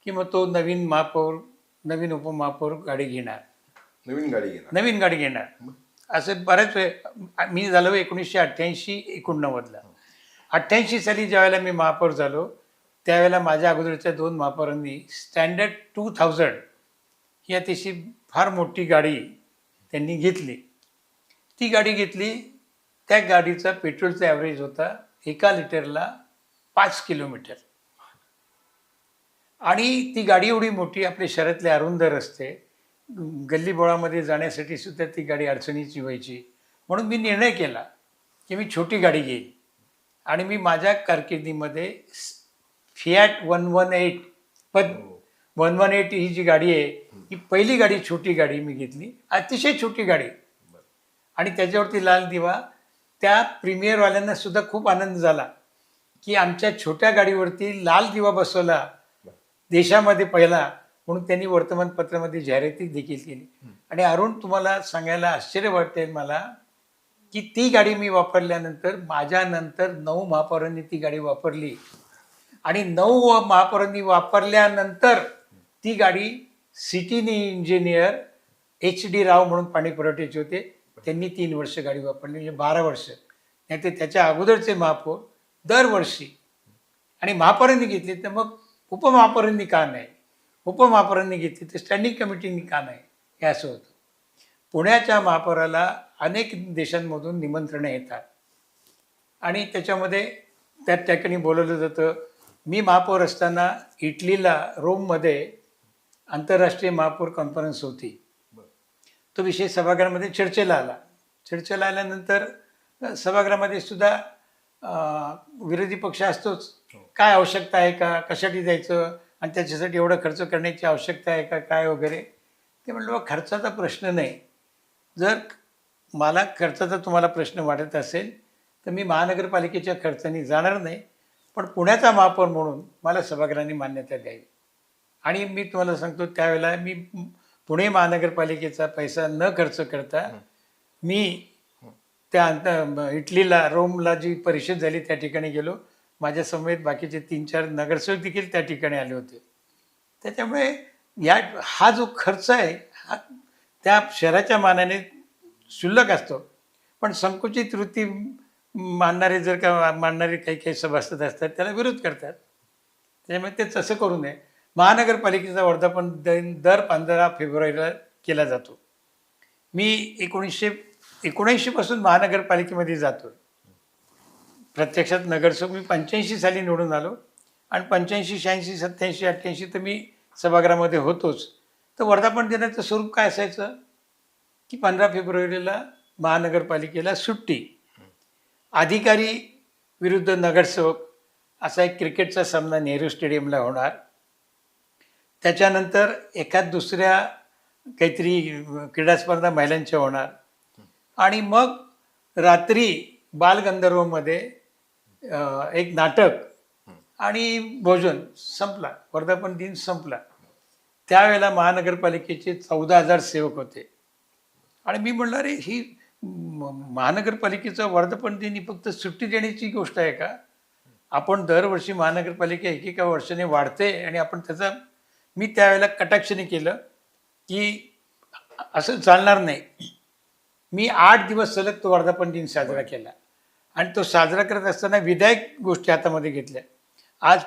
C: की मग तो नवीन महापौर, नवीन उपमहापौर गाडी घेणार, नवीन गाडी घेणार. असे बरेच वेळ. मी झालो 1988-89ला. 88 साली ज्यावेळेला मी महापौर झालो त्यावेळेला माझ्या अगोदरच्या 2 महापौरांनी स्टँडर्ड 2000 ही अतिशय फार मोठी गाडी त्यांनी घेतली. ती गाडी घेतली, त्या गाडीचा पेट्रोलचा ॲव्हरेज होता 1 लिटरला 5 किलोमीटर. आणि ती गाडी एवढी मोठी, आपल्या शहरातले अरुंद रस्ते, गल्लीबोळामध्ये जाण्यासाठी सुद्धा ती गाडी अडचणीची व्हायची. म्हणून मी निर्णय केला की मी छोटी गाडी घेईन. आणि मी माझ्या कारकिर्दीमध्ये फियाट 118, पण 118 ही जी गाडी आहे ही पहिली गाडी, छोटी गाडी मी घेतली, अतिशय छोटी गाडी. आणि त्याच्यावरती लाल दिवा, त्या प्रीमियरवाल्यांना सुद्धा खूप आनंद झाला की आमच्या छोट्या गाडीवरती लाल दिवा बसवला देशामध्ये पहिला, म्हणून त्यांनी वर्तमानपत्रामध्ये जाहिराती देखील केली. आणि अरुण, तुम्हाला सांगायला आश्चर्य वाटेल मला की ती गाडी मी वापरल्यानंतर माझ्यानंतर 9 महापौरांनी ती गाडी वापरली. आणि 9 महापौरांनी वापरल्यानंतर ती गाडी सिटी इंजिनियर HD राव म्हणून पाणी पुरवठ्याचे होते, त्यांनी 3 वर्ष गाडी वापरली, म्हणजे 12 वर्ष. नाही तर त्याच्या अगोदरचे महापौर दरवर्षी, आणि महापौरांनी घेतली तर मग उपमहापौरांनी का नाही, उपमहापौरांनी घेतली तर स्टँडिंग कमिटीनी का नाही, हे असं होतं. पुण्याच्या महापौराला अनेक देशांमधून निमंत्रणं येतात आणि त्याच्यामध्ये त्या ठिकाणी बोलवलं जातं. मी महापौर असताना इटलीला रोममध्ये आंतरराष्ट्रीय महापौर कॉन्फरन्स होती. तो विषय सभागृहामध्ये चर्चेला आला. चर्चेला आल्यानंतर सभागृहामध्ये सुद्धा विरोधी पक्ष असतोच, काय आवश्यकता आहे का, कशासाठी जायचं आणि त्याच्यासाठी एवढा खर्च करण्याची आवश्यकता आहे का, काय वगैरे. ते म्हणलं बा खर्चाचा प्रश्न नाही, जर मला खर्चाचा तुम्हाला प्रश्न वाटत असेल तर मी महानगरपालिकेच्या खर्चाने जाणार नाही, पण पुण्याचा महापौर म्हणून मला सभागृहाने मान्यता द्यावी. आणि मी तुम्हाला सांगतो त्यावेळेला मी पुणे महानगरपालिकेचा पैसा न खर्च करता मी त्या इटलीला रोमला जी परिषद झाली त्या ठिकाणी गेलो. माझ्या समेत बाकीचे 3-4 नगरसेवक देखील त्या ठिकाणी आले होते. त्याच्यामुळे हा जो खर्च आहे हा त्या शहराच्या मानाने क्षुल्लक असतो, पण संकुचित वृत्ती मानणारे काही काही सभासद असतात त्याला विरोध करतात. त्याच्यामुळे ते तसं करू नये. महानगरपालिकेचा वर्धापन दिन दर 15 फेब्रुवारीला केला जातो. मी 1979 पासून महानगरपालिकेमध्ये जातो. प्रत्यक्षात नगरसेवक मी 85 साली निवडून आलो आणि 85, 86, 87, 88 तर मी सभागृहामध्ये होतोच. तर वर्धापन दिनाचं स्वरूप काय असायचं की 15 फेब्रुवारीला महानगरपालिकेला सुट्टी, अधिकारी विरुद्ध नगरसेवक असा एक क्रिकेटचा सामना नेहरू स्टेडियमला होणार. त्याच्यानंतर एखाद दुसऱ्या काहीतरी क्रीडा स्पर्धा महिलांच्या होणार आणि मग रात्री बालगंधर्वमध्ये एक नाटक आणि भोजन संपला. वर्धापन दिन संपला. त्यावेळेला महानगरपालिकेचे 14,000 सेवक होते. आणि मी म्हणलं अरे ही महानगरपालिकेचा वर्धापन दिन ही फक्त सुट्टी देण्याची गोष्ट आहे का? आपण दरवर्षी महानगरपालिका एकेका वर्षाने वाढते आणि आपण त्याचा, मी त्यावेळेला कटाक्षाने केलं की असं चालणार नाही. मी 8 दिवस सलग तो वर्धापन दिन साजरा केला आणि तो साजरा करत असताना विधायक गोष्टी हातामध्ये घेतल्या. आज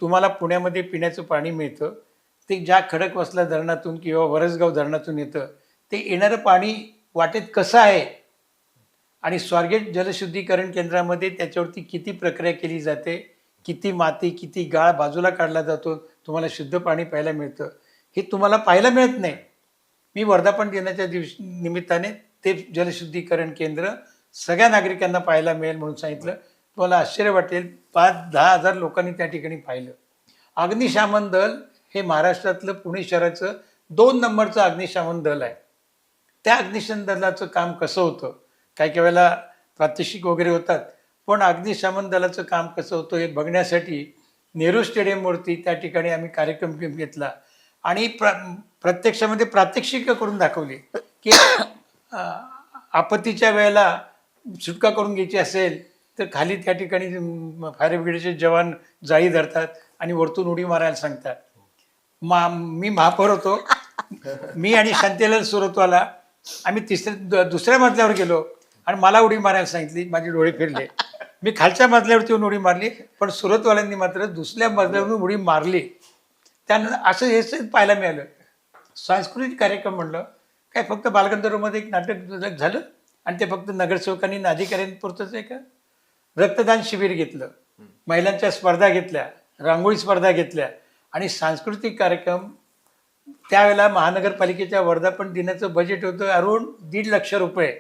C: तुम्हाला पुण्यामध्ये पिण्याचं पाणी मिळतं ते ज्या खडकवासला धरणातून किंवा वरसगाव धरणातून येतं. ते येणारं पाणी वाटेत कसं आहे आणि स्वारगेट जलशुद्धीकरण केंद्रामध्ये त्याच्यावरती किती प्रक्रिया केली जाते, किती माती किती गाळ बाजूला काढला जातो, तुम्हाला शुद्ध पाणी प्यायला मिळतं, हे तुम्हाला पाहायला मिळत नाही. मी वर्धापन दिनाच्या निमित्ताने ते जलशुद्धीकरण केंद्र सगळ्या नागरिकांना पाहायला मिळेल म्हणून सांगितलं. तुम्हाला आश्चर्य वाटेल 5-10 हजार लोकांनी त्या ठिकाणी पाहिलं. अग्निशमन दल हे महाराष्ट्रातलं पुणे शहराचं 2 नंबरचं अग्निशमन दल आहे. त्या अग्निशमन दलाचं काम कसं होतं, काही वेळेला प्रात्यक्षिक वगैरे होतात, पण अग्निशमन दलाचं काम कसं होतं हे बघण्यासाठी नेहरू स्टेडियमवरती त्या ठिकाणी आम्ही कार्यक्रम घेतला आणि प्रत्यक्षामध्ये प्रात्यक्षिकं करून दाखवली की आपत्तीच्या वेळेला सुटका करून घ्यायची असेल तर खाली त्या ठिकाणी फायर ब्रिगेडचे जवान जाळी धरतात आणि वरतून उडी मारायला सांगतात. मी महापौर होतो, मी आणि शांतीलाल सुरतवाला आम्ही दुसऱ्या मजल्यावर गेलो आणि मला उडी मारायला सांगितली. माझे डोळे फिरले. मी खालच्या मजल्यावरती येऊन उडी मारली, पण सुरतवाल्यांनी मात्र दुसऱ्या मजल्यावरून उडी मारली. त्यानंतर असं हे पाहायला मिळालं. सांस्कृतिक कार्यक्रम म्हणलं काय फक्त बालगंधर्वमध्ये एक नाटक झालं आणि ते फक्त नगरसेवकांनी आणि अधिकाऱ्यांपुरतंच आहे का? रक्तदान शिबिर घेतलं, महिलांच्या स्पर्धा घेतल्या, रांगोळी स्पर्धा घेतल्या आणि सांस्कृतिक कार्यक्रम. त्यावेळेला महानगरपालिकेच्या वर्धापन दिनाचं बजेट होतं अरुण 1.5 लाख रुपये.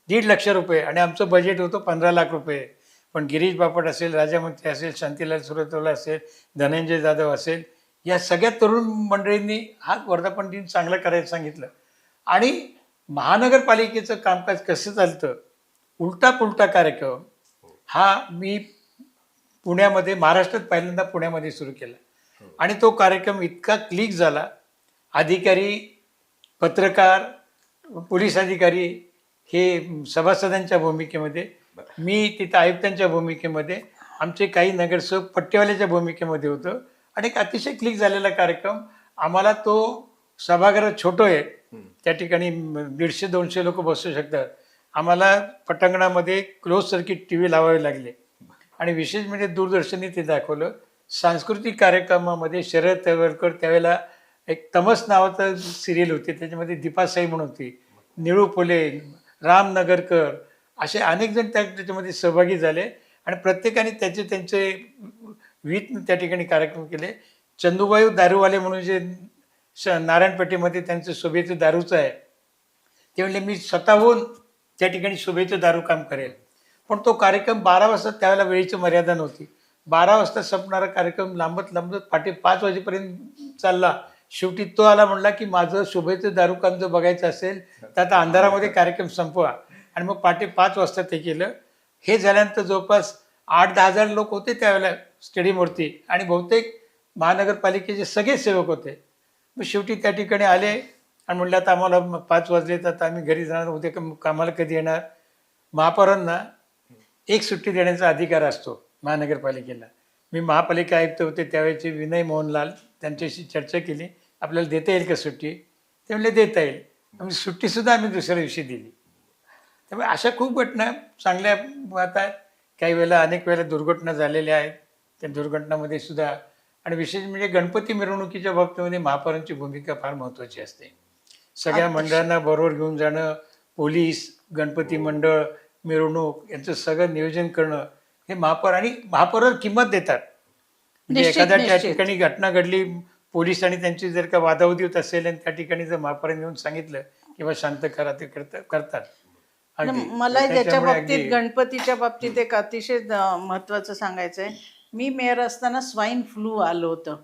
C: 1.5 लाख रुपये आणि आमचं बजेट होतं 15 लाख रुपये. पण गिरीश बापट असेल, राजामंत्री असेल, शांतीलाल सुरतवाला असेल, धनंजय जाधव असेल, या सगळ्या तरुण मंडळींनी हा वर्धापन दिन चांगला करायला सांगितलं. आणि महानगरपालिकेचं कामकाज कसं चालतं, उलटा पुलटा कार्यक्रम हा मी पुण्यामध्ये, महाराष्ट्रात पहिल्यांदा पुण्यामध्ये सुरू केला आणि तो कार्यक्रम इतका क्लिक झाला. अधिकारी, पत्रकार, पोलीस अधिकारी हे सभासदांच्या भूमिकेमध्ये, मी तिथं आयुक्तांच्या भूमिकेमध्ये, आमचे काही नगरसेवक पट्टेवाल्याच्या भूमिकेमध्ये होतं आणि एक अतिशय क्लिक झालेला कार्यक्रम. आम्हाला तो सभागृह छोटं आहे, त्या ठिकाणी 150-200 लोक बसू शकतात. आम्हाला पटांगणामध्ये क्लोज सर्किट TV लावावे लागले आणि विशेष म्हणजे दूरदर्शनने ते दाखवलं. सांस्कृतिक कार्यक्रमामध्ये शरद तळवलकर, त्यावेळेला एक तमस नावाचं सिरियल होते, त्याच्यामध्ये दीपासाई म्हणून होती, निळू फुले, राम नगरकर, असे अनेक जण त्याच्यामध्ये सहभागी झाले आणि प्रत्येकाने त्यांचे विविध त्या ठिकाणी कार्यक्रम केले. चंदूबाई दारूवाले म्हणून जे नारायणपेठेमध्ये त्यांचं शोभेचं दारूचं आहे, ते म्हणले मी स्वतःहून त्या ठिकाणी शोभेचं दारू काम करेल. पण तो कार्यक्रम 12 वाजता, त्यावेळेला वेळेची मर्यादा नव्हती, 12 वाजता संपणारा कार्यक्रम लांबत पहाटे 5 वाजेपर्यंत चालला. शेवटी तो आला, म्हणला की माझं शोभेचं दारू काम जर बघायचं असेल तर आता अंधारामध्ये कार्यक्रम संपवा. आणि मग पहाटे 5 वाजता ते केलं. हे झाल्यानंतर जवळपास 8-10 हजार लोक होते त्यावेळेला स्टेडियमवरती आणि बहुतेक महानगरपालिकेचे सगळे सेवक होते. मग शेवटी त्या ठिकाणी आले आणि म्हणलं आता आम्हाला 5 वाजले तर आता आम्ही घरी जाणार, उद्या कामाला कधी येणार. महापौरांना एक सुट्टी देण्याचा अधिकार असतो महानगरपालिकेला. मी महापालिका आयुक्त होते त्यावेळेचे विनय मोहनलाल, त्यांच्याशी चर्चा केली, आपल्याला देता येईल का सुट्टी? ते म्हणले देता येईल. म्हणजे सुट्टीसुद्धा आम्ही दुसऱ्या दिवशी दिली. त्यामुळे अशा खूप घटना चांगल्या आता काही वेळेला, अनेक वेळेला दुर्घटना झालेल्या आहेत. त्या दुर्घटनामध्ये सुद्धा, आणि विशेष म्हणजे गणपती मिरवणुकीच्या बाबतीमध्ये महापौरांची भूमिका फार महत्त्वाची असते. सगळ्या मंडळांना बरोबर घेऊन जाणं, पोलीस, गणपती मंडळ, मिरवणूक यांचं सगळं नियोजन करणं, हे महापौर आणि महापौरावर किंमत देतात. म्हणजे एखाद्या त्या ठिकाणी घटना घडली, पोलीस आणि त्यांची जर का वादावादी होत असेल आणि त्या ठिकाणी जर महापौरांनी येऊन सांगितलं किंवा शांत करा, ते करतात.
A: मला ज्याच्या बाबतीत, गणपतीच्या बाबतीत एक अतिशय महत्त्वाचं सांगायचं आहे. मी मेयर असताना स्वाईन फ्लू आलं होतं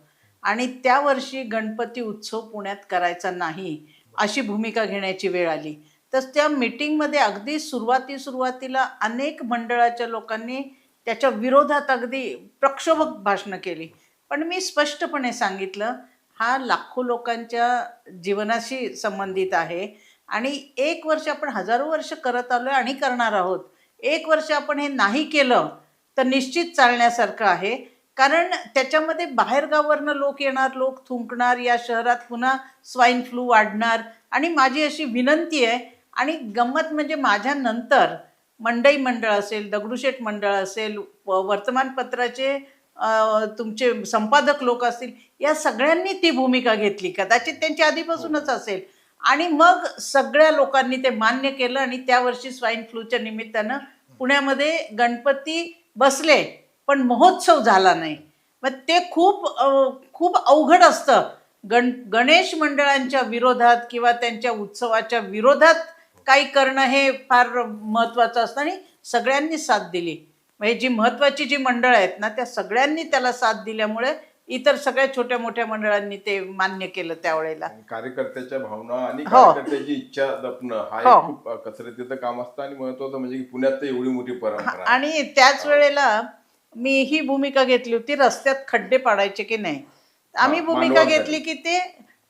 A: आणि त्या वर्षी गणपती उत्सव पुण्यात करायचा नाही अशी भूमिका घेण्याची वेळ आली. तर त्या मीटिंगमध्ये अगदी सुरुवातीला अनेक मंडळाच्या लोकांनी त्याच्या विरोधात अगदी प्रक्षोभक भाषणं केली. पण मी स्पष्टपणे सांगितलं, हा लाखो लोकांच्या जीवनाशी संबंधित आहे आणि 1 वर्ष आपण हजारो वर्ष करत आलोय आणि करणार आहोत. 1 वर्ष आपण हे नाही केलं तर निश्चित चालण्यासारखं आहे. कारण त्याच्यामध्ये बाहेरगावावरनं लोक येणार, लोक थुंकणार, या शहरात पुन्हा स्वाईन फ्लू वाढणार. आणि माझी अशी विनंती आहे, आणि गंमत म्हणजे माझ्या नंतर मंडई मंडळ असेल, दगडूशेठ मंडळ असेल, वर्तमानपत्राचे तुमचे संपादक लोक असतील, या सगळ्यांनी ती भूमिका घेतली. कदाचित त्यांची आधीपासूनच असेल. आणि मग सगळ्या लोकांनी ते मान्य केलं आणि त्या वर्षी स्वाईन फ्लूच्या निमित्तानं पुण्यामध्ये गणपती बसले पण महोत्सव झाला नाही. मग ते खूप अवघड असतं. गणेश मंडळांच्या विरोधात किंवा त्यांच्या उत्सवाच्या विरोधात काही करणं हे फार महत्त्वाचं असतं आणि सगळ्यांनी साथ दिली. म्हणजे जी महत्त्वाची जी मंडळं आहेत ना, त्या सगळ्यांनी त्याला साथ दिल्यामुळे इतर सगळ्या छोट्या मोठ्या मंडळांनी ते मान्य केलं त्यावेळेला.
B: कार्यकर्त्याच्या भावना आणि कार्यकर्त्याची इच्छा जपणं हा एक खूप कसरतीचं काम असतं. आणि महत्वाचं म्हणजे की पुण्यात तर एवढी मोठी परंपरा.
A: आणि त्याच वेळेला मी ही भूमिका घेतली होती, रस्त्यात खड्डे पाडायचे की नाही. आम्ही भूमिका घेतली की ते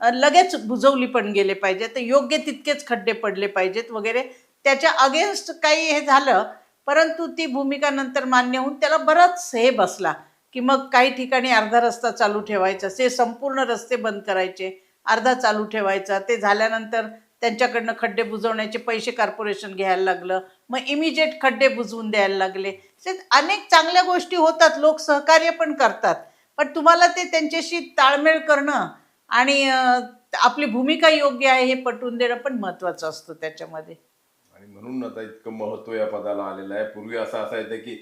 A: लगेच बुजवली पण गेले पाहिजे, तर योग्य तितकेच खड्डे पडले पाहिजेत वगैरे. त्याच्या अगेन्स्ट काही हे झालं, परंतु ती भूमिका नंतर मान्य होऊन त्याला बराच हे बसला की मग काही ठिकाणी अर्धा रस्ता चालू ठेवायचा, ते संपूर्ण रस्ते बंद करायचे, अर्धा चालू ठेवायचा. ते झाल्यानंतर त्यांच्याकडनं खड्डे बुजवण्याचे पैसे कॉर्पोरेशन घ्यायला लागलं, मग इमिजिएट खड्डे बुजवून द्यायला लागले. अनेक चांगल्या गोष्टी होतात, लोक सहकार्य पण करतात, पण तुम्हाला ते त्यांच्याशी ताळमेळ करणं आणि आपली भूमिका योग्य आहे हे पटवून देणं पण महत्त्वाचं असतं त्याच्यामध्ये.
B: आणि म्हणून आता इतकं महत्व या पदाला आलेलं आहे. पूर्वी असं असायचं की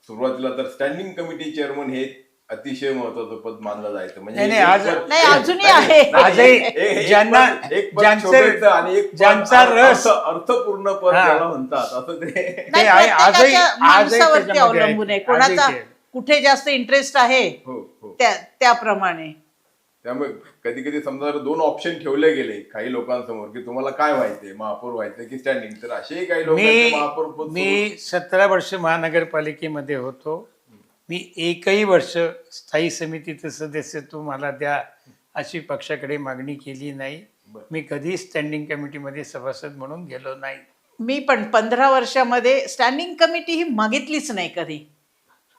B: सुरुवातीला तर स्टँडिंग कमिटी चेअरमन हे अतिशय महत्वाचं पद मानलं जायचं. म्हणजे
A: अजूनही आहे.
C: ज्यांचा रस
B: अर्थपूर्ण पद ज्याला म्हणतात असं
A: ते
B: त्यामुळे कधी कधी समजा जर 2 ऑप्शन ठेवले गेले काही लोकांसमोर की तुम्हाला काय व्हायचंय, महापौर व्हायचंय की स्टँडिंग, तर असेही काही लोक आहेत
C: मी
B: जे महापौर पद
C: मी 17 वर्ष महानगरपालिकेमध्ये होतो. मी एकही वर्ष स्थायी समितीचं सदस्यत्व मला द्या अशी पक्षाकडे मागणी केली नाही.
B: बरं.
C: मी कधी स्टँडिंग कमिटीमध्ये सभासद म्हणून गेलो नाही.
A: मी पण 15 वर्षामध्ये स्टँडिंग कमिटी ही मागितलीच नाही कधी,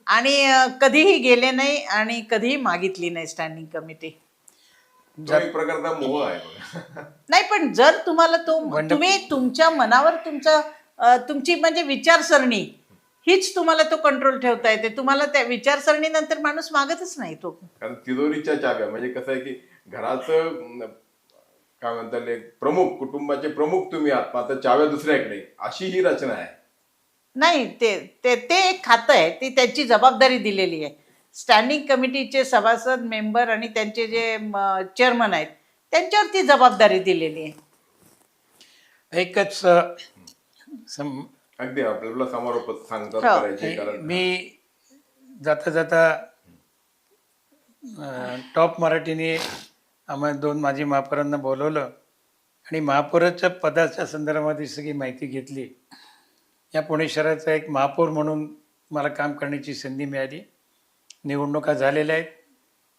A: आणि कधीही गेले नाही आणि कधीही मागितली नाही स्टँडिंग कमिटी.
B: तो एक प्रकारचा मोह आहे बघा.
A: नाही, पण जर तुम्हाला
C: Wonderful.
A: तुम्ही तुमच्या मनावर तुमची म्हणजे विचारसरणी हीच तुम्हाला तो कंट्रोल ठेवता येते. तुम्हाला त्या विचारसरणीनंतर माणूस मागतच नाही तो.
B: कारण तिजोरीच्या चाव्या म्हणजे कसं आहे की घराचं काय म्हणतात एक प्रमुख, कुटुंबाचे प्रमुख तुम्ही आहात, मात्र चाव्या दुसऱ्याकडे, अशी ही रचना आहे.
A: नाही, ते ते ते एक खातं आहे, ती त्यांची जबाबदारी दिलेली आहे. स्टँडिंग कमिटीचे सभासद, मेंबर आणि त्यांचे जे चेअरमन आहेत त्यांच्यावर ती जबाबदारी दिलेली आहे.
C: एकच
B: अगदी आपल्याला समारोप सांगतात
A: हो.
B: करायचे, कारण
C: मी जाता जाता टॉप मराठीने आम्हाला 2 माजी महापौरांना बोलवलं आणि महापौराच्या पदाच्या संदर्भात सगळी माहिती घेतली. या पुणे शहराचा एक महापौर म्हणून मला काम करण्याची संधी मिळाली. निवडणुका झालेल्या आहेत.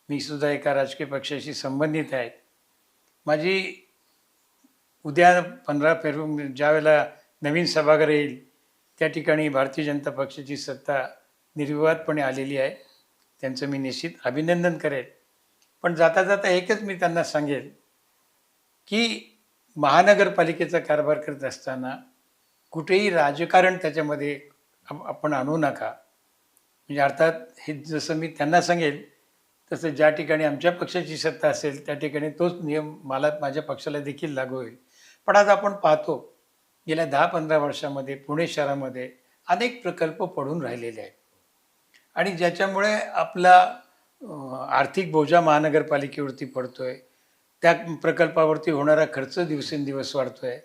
C: मी सुद्धा एका राजकीय पक्षाशी संबंधित आहे. माझी उद्या 15 फेब्रुवारी ज्यावेळेला नवीन सभागृह येईल त्या ठिकाणी भारतीय जनता पक्षाची सत्ता निर्विवादपणे आलेली आहे. त्यांचं मी निश्चित अभिनंदन करेल. पण जाता जाता एकच मी त्यांना सांगेल की महानगरपालिकेचा कारभार करत असताना कुठेही राजकारण त्याच्यामध्ये आपण आणू नका. म्हणजे अर्थात हे जसं मी त्यांना सांगेल तसं ज्या ठिकाणी आमच्या पक्षाची सत्ता असेल त्या ठिकाणी तोच नियम मला माझ्या पक्षाला देखील लागू होईल. पण आज आपण पाहतो गेल्या 10-15 वर्षामध्ये पुणे शहरामध्ये अनेक प्रकल्प पडून राहिलेले आहेत आणि ज्याच्यामुळे आपला आर्थिक बोजा महानगरपालिकेवरती पडतोय. त्या प्रकल्पावरती होणारा खर्च दिवसेंदिवस वाढतोय.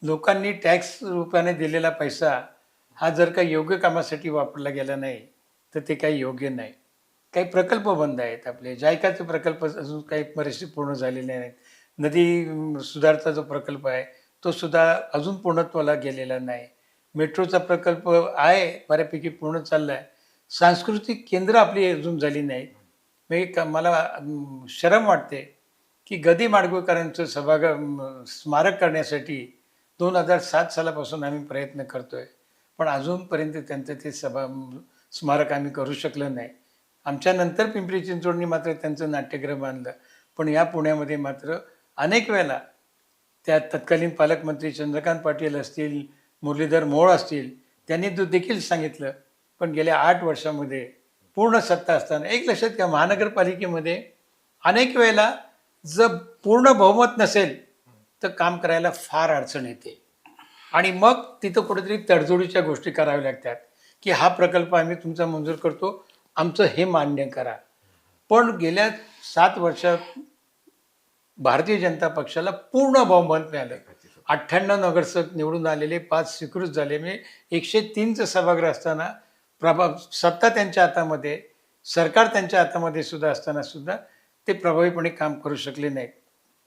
C: लोकांनी टॅक्स रूपाने दिलेला पैसा हा जर का योग्य कामासाठी वापरला गेला नाही तर ते काही योग्य नाही. काही प्रकल्प बंद आहेत. आपले जायकाचे प्रकल्प अजून काही बरेचसे पूर्ण झालेले नाहीत. नदी सुधारचा जो प्रकल्प आहे तो सुद्धा अजून पूर्णत्वाला गेलेला नाही. मेट्रोचा प्रकल्प आहे बऱ्यापैकी पूर्ण चालला आहे. सांस्कृतिक केंद्र आपली अजून झाली नाहीत. मला शरम वाटते की गदी माडगूळकरांचं स्मारक करण्यासाठी 2007 सालापासून आम्ही प्रयत्न करतोय, पण अजूनपर्यंत त्यांचं ते स्मारक आम्ही करू शकलो नाही. आमच्या नंतर पिंपरी चिंचवडनी मात्र त्यांचं नाट्यगृह बांधलं. पण या पुण्यामध्ये मात्र अनेक वेळेला त्या तत्कालीन पालकमंत्री चंद्रकांत पाटील असतील, मुरलीधर मोहोळ असतील, त्यांनी देखील सांगितलं. पण गेल्या 8 वर्षामध्ये पूर्ण सत्ता असताना एक लक्षात घ्या, महानगरपालिकेमध्ये अनेक वेळेला जर पूर्ण बहुमत नसेल तर काम करायला फार अडचण येते आणि मग तिथं कुठेतरी तडजोडीच्या गोष्टी कराव्या लागतात की हा प्रकल्प आम्ही तुमचा मंजूर करतो, आमचं हे मान्य करा. पण गेल्या 7 वर्षात भारतीय जनता पक्षाला पूर्ण बहुमत मिळालं. 98 नगरसेवक निवडून आलेले, 5 स्वीकृत झाले. म्हणजे 103चं सभागृह असताना सत्ता त्यांच्या हातामध्ये, सरकार त्यांच्या हातामध्ये सुद्धा असताना सुद्धा ते प्रभावीपणे काम करू शकले नाहीत.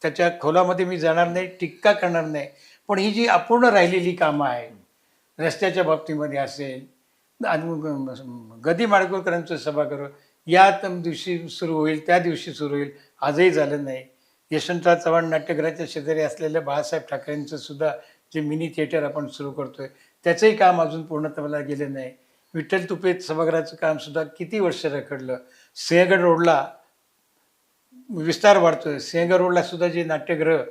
C: त्याच्या खोलामध्ये मी जाणार नाही, टीका करणार नाही. पण ही जी अपूर्ण राहिलेली कामं आहेत, रस्त्याच्या बाबतीमध्ये असेल, गदी माडगूळकरांचं सभागृह या दिवशी सुरू होईल, त्या दिवशी सुरू होईल, आजही झालं नाही. यशवंतराव चव्हाण नाट्यगृहाच्या शेजारी असलेलं बाळासाहेब ठाकरेंचं सुद्धा जे मिनी थिएटर आपण सुरू करतोय त्याचंही काम अजून पूर्णत्वाला गेलं नाही. विठ्ठल तुपे सभागृहाचं काम सुद्धा किती वर्ष रखडलं. सिंहगड रोडला विस्तार वाढतोय. सिंहगड रोडला सुद्धा जे नाट्यगृह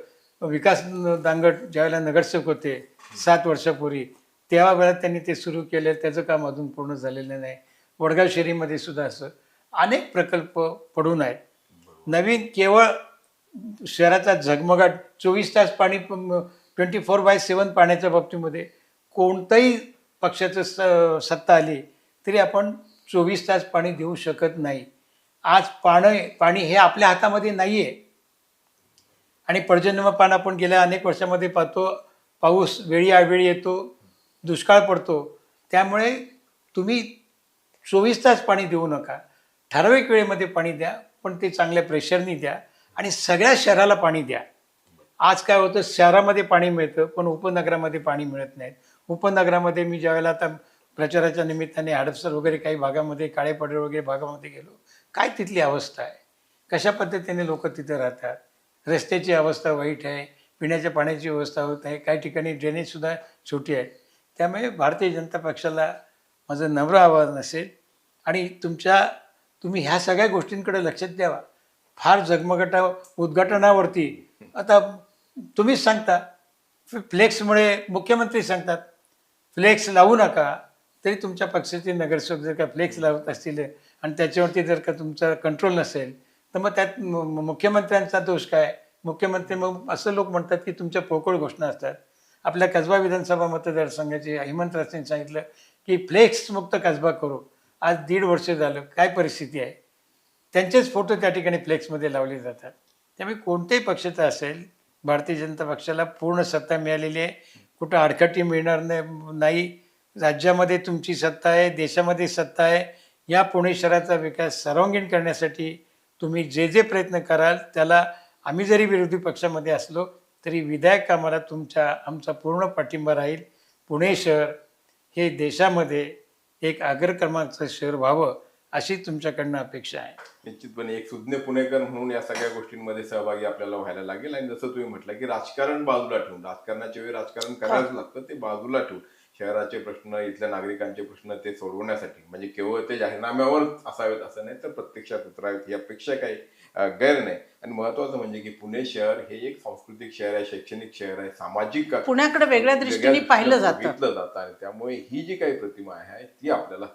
C: विकास दांगट ज्यावेळेला नगरसेवक होते 7 वर्षापूर्वी, त्यावेळेला त्यांनी ते सुरू केलं, त्याचं काम अजून पूर्ण झालेलं नाही. वडगाव शहरीमध्ये सुद्धा असं अनेक प्रकल्प पडून आहेत. नवीन केवळ शहराचा झगमगाट 24 तास पाणी 24/7 पाण्याच्या बाबतीमध्ये कोणतंही पक्षाचं सत्ता आली तरी आपण 24 तास पाणी देऊ शकत नाही. आज पाणी हे आपल्या हातामध्ये नाही आहे आणि पर्जन्यमान आपण गेल्या अनेक वर्षामध्ये पाहतो. पाऊस वेळी अवेळी येतो, दुष्काळ पडतो. त्यामुळे तुम्ही 24 तास पाणी देऊ नका, ठराविक वेळेमध्ये पाणी द्या. पण ते चांगल्या प्रेशरनी द्या आणि सगळ्या शहराला पाणी द्या. आज काय होतं, शहरामध्ये पाणी मिळतं पण उपनगरामध्ये पाणी मिळत नाही. उपनगरामध्ये मी ज्यावेळेला आता प्रचाराच्या निमित्ताने हडपसर वगैरे काही भागामध्ये, काळेपाडे वगैरे भागामध्ये गेलो, काय तिथली अवस्था आहे, कशा पद्धतीने लोक तिथे राहतात, रस्त्याची अवस्था वाईट आहे, पिण्याच्या पाण्याची व्यवस्था होत आहे, काही ठिकाणी ड्रेनेजसुद्धा छोटी आहे. त्यामुळे भारतीय जनता पक्षाला माझं नम्र आवाहन असेल आणि तुम्ही ह्या सगळ्या गोष्टींकडे लक्ष द्यावा. फार उद्घाटनावरती आता तुम्हीच सांगता, फ्लेक्समुळे मुख्यमंत्री सांगतात फ्लेक्स लावू नका, तरी तुमच्या पक्षाचे नगरसेवक जर का फ्लेक्स लावत असतील आणि त्याच्यावरती जर का तुमचा कंट्रोल नसेल तर मग त्यात मुख्यमंत्र्यांचा दोष काय? मुख्यमंत्री मग असं लोक म्हणतात की तुमच्या पोकळ घोषणा असतात. आपल्या कसबा विधानसभा मतदारसंघाचे हेमंत रासने सांगितलं की फ्लेक्स मुक्त कसबा करू. आज 1.5 वर्ष झालं, काय परिस्थिती आहे? त्यांचेच फोटो त्या ठिकाणी फ्लेक्समध्ये लावले जातात. त्यामुळे कोणत्याही पक्षाचा असेल, भारतीय जनता पक्षाला पूर्ण सत्ता मिळालेली आहे, कुठं आडकाठी मिळणार नाही. राज्यामध्ये तुमची सत्ता आहे, देशामध्ये सत्ता आहे. या पुणे शहराचा विकास सर्वांगीण करण्यासाठी तुम्ही जे जे प्रयत्न कराल त्याला आम्ही जरी विरोधी पक्षामध्ये असलो तरी विधायक कामाला आमचा पूर्ण पाठिंबा राहील. पुणे शहर हे देशामध्ये एक अग्रक्रमांकाचं शहर व्हावं अशी तुमच्याकडनं अपेक्षा आहे.
B: निश्चितपणे एक सुज्ञ पुणेकर म्हणून या सगळ्या गोष्टींमध्ये सहभागी आपल्याला व्हायला लागेल. आणि जसं तुम्ही म्हटलं की राजकारण बाजूला ठेवून, राजकारणाच्या वेळी राजकारण करायला लागतं, ते बाजूला ठेवून शहराचे प्रश्न, इथल्या नागरिकांचे प्रश्न ते सोडवण्यासाठी, म्हणजे केवळ ते जाहीरनाम्यावर असावेत असं नाही तर प्रत्यक्षात उतरावेत, ही अपेक्षा काही गैर नाही. आणि महत्वाचं म्हणजे की पुणे शहर हे एक सांस्कृतिक शहर आहे, शैक्षणिक शहर आहे, सामाजिक
A: पुण्याकडे वेगळ्या दृष्टीने पाहिलं जातं.
B: आणि त्यामुळे ही जी काही प्रतिमा आहे ती आपल्याला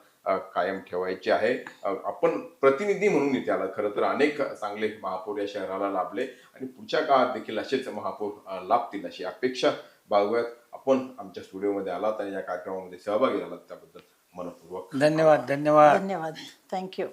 B: कायम ठेवायची आहे. आपण प्रतिनिधी म्हणून इथे आला. खरं तर अनेक चांगले महापौर या शहराला लाभले आणि पुढच्या काळात देखील असेच महापौर लाभतील अशी अपेक्षा बाळगूयात. आपण आमच्या स्टुडिओमध्ये आलात आणि या कार्यक्रमामध्ये सहभागी झालात त्याबद्दल मनपूर्वक
C: धन्यवाद. धन्यवाद.
A: धन्यवाद. थँक्यू.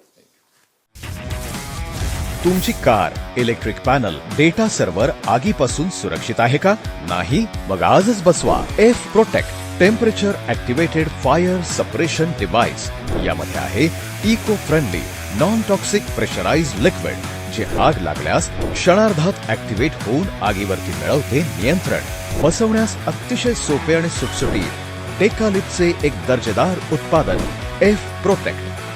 D: तुमची car, electric panel, data server आगीपासून सुरक्षित आहे का? नाही? मग आजच बसवा F protect temperature activated fire suppression device. यामध्ये आहे eco friendly non toxic pressurised liquid, जे आग लागल्यास क्षणार्धात ऍक्टिव्हेट होऊन आगीवरती मिळवते नियंत्रण. बसवण्यास अतिशय सोपे आणि सुटसुटीत. टेकालिपचे एक दर्जेदार उत्पादन एफ प्रोटेक्ट.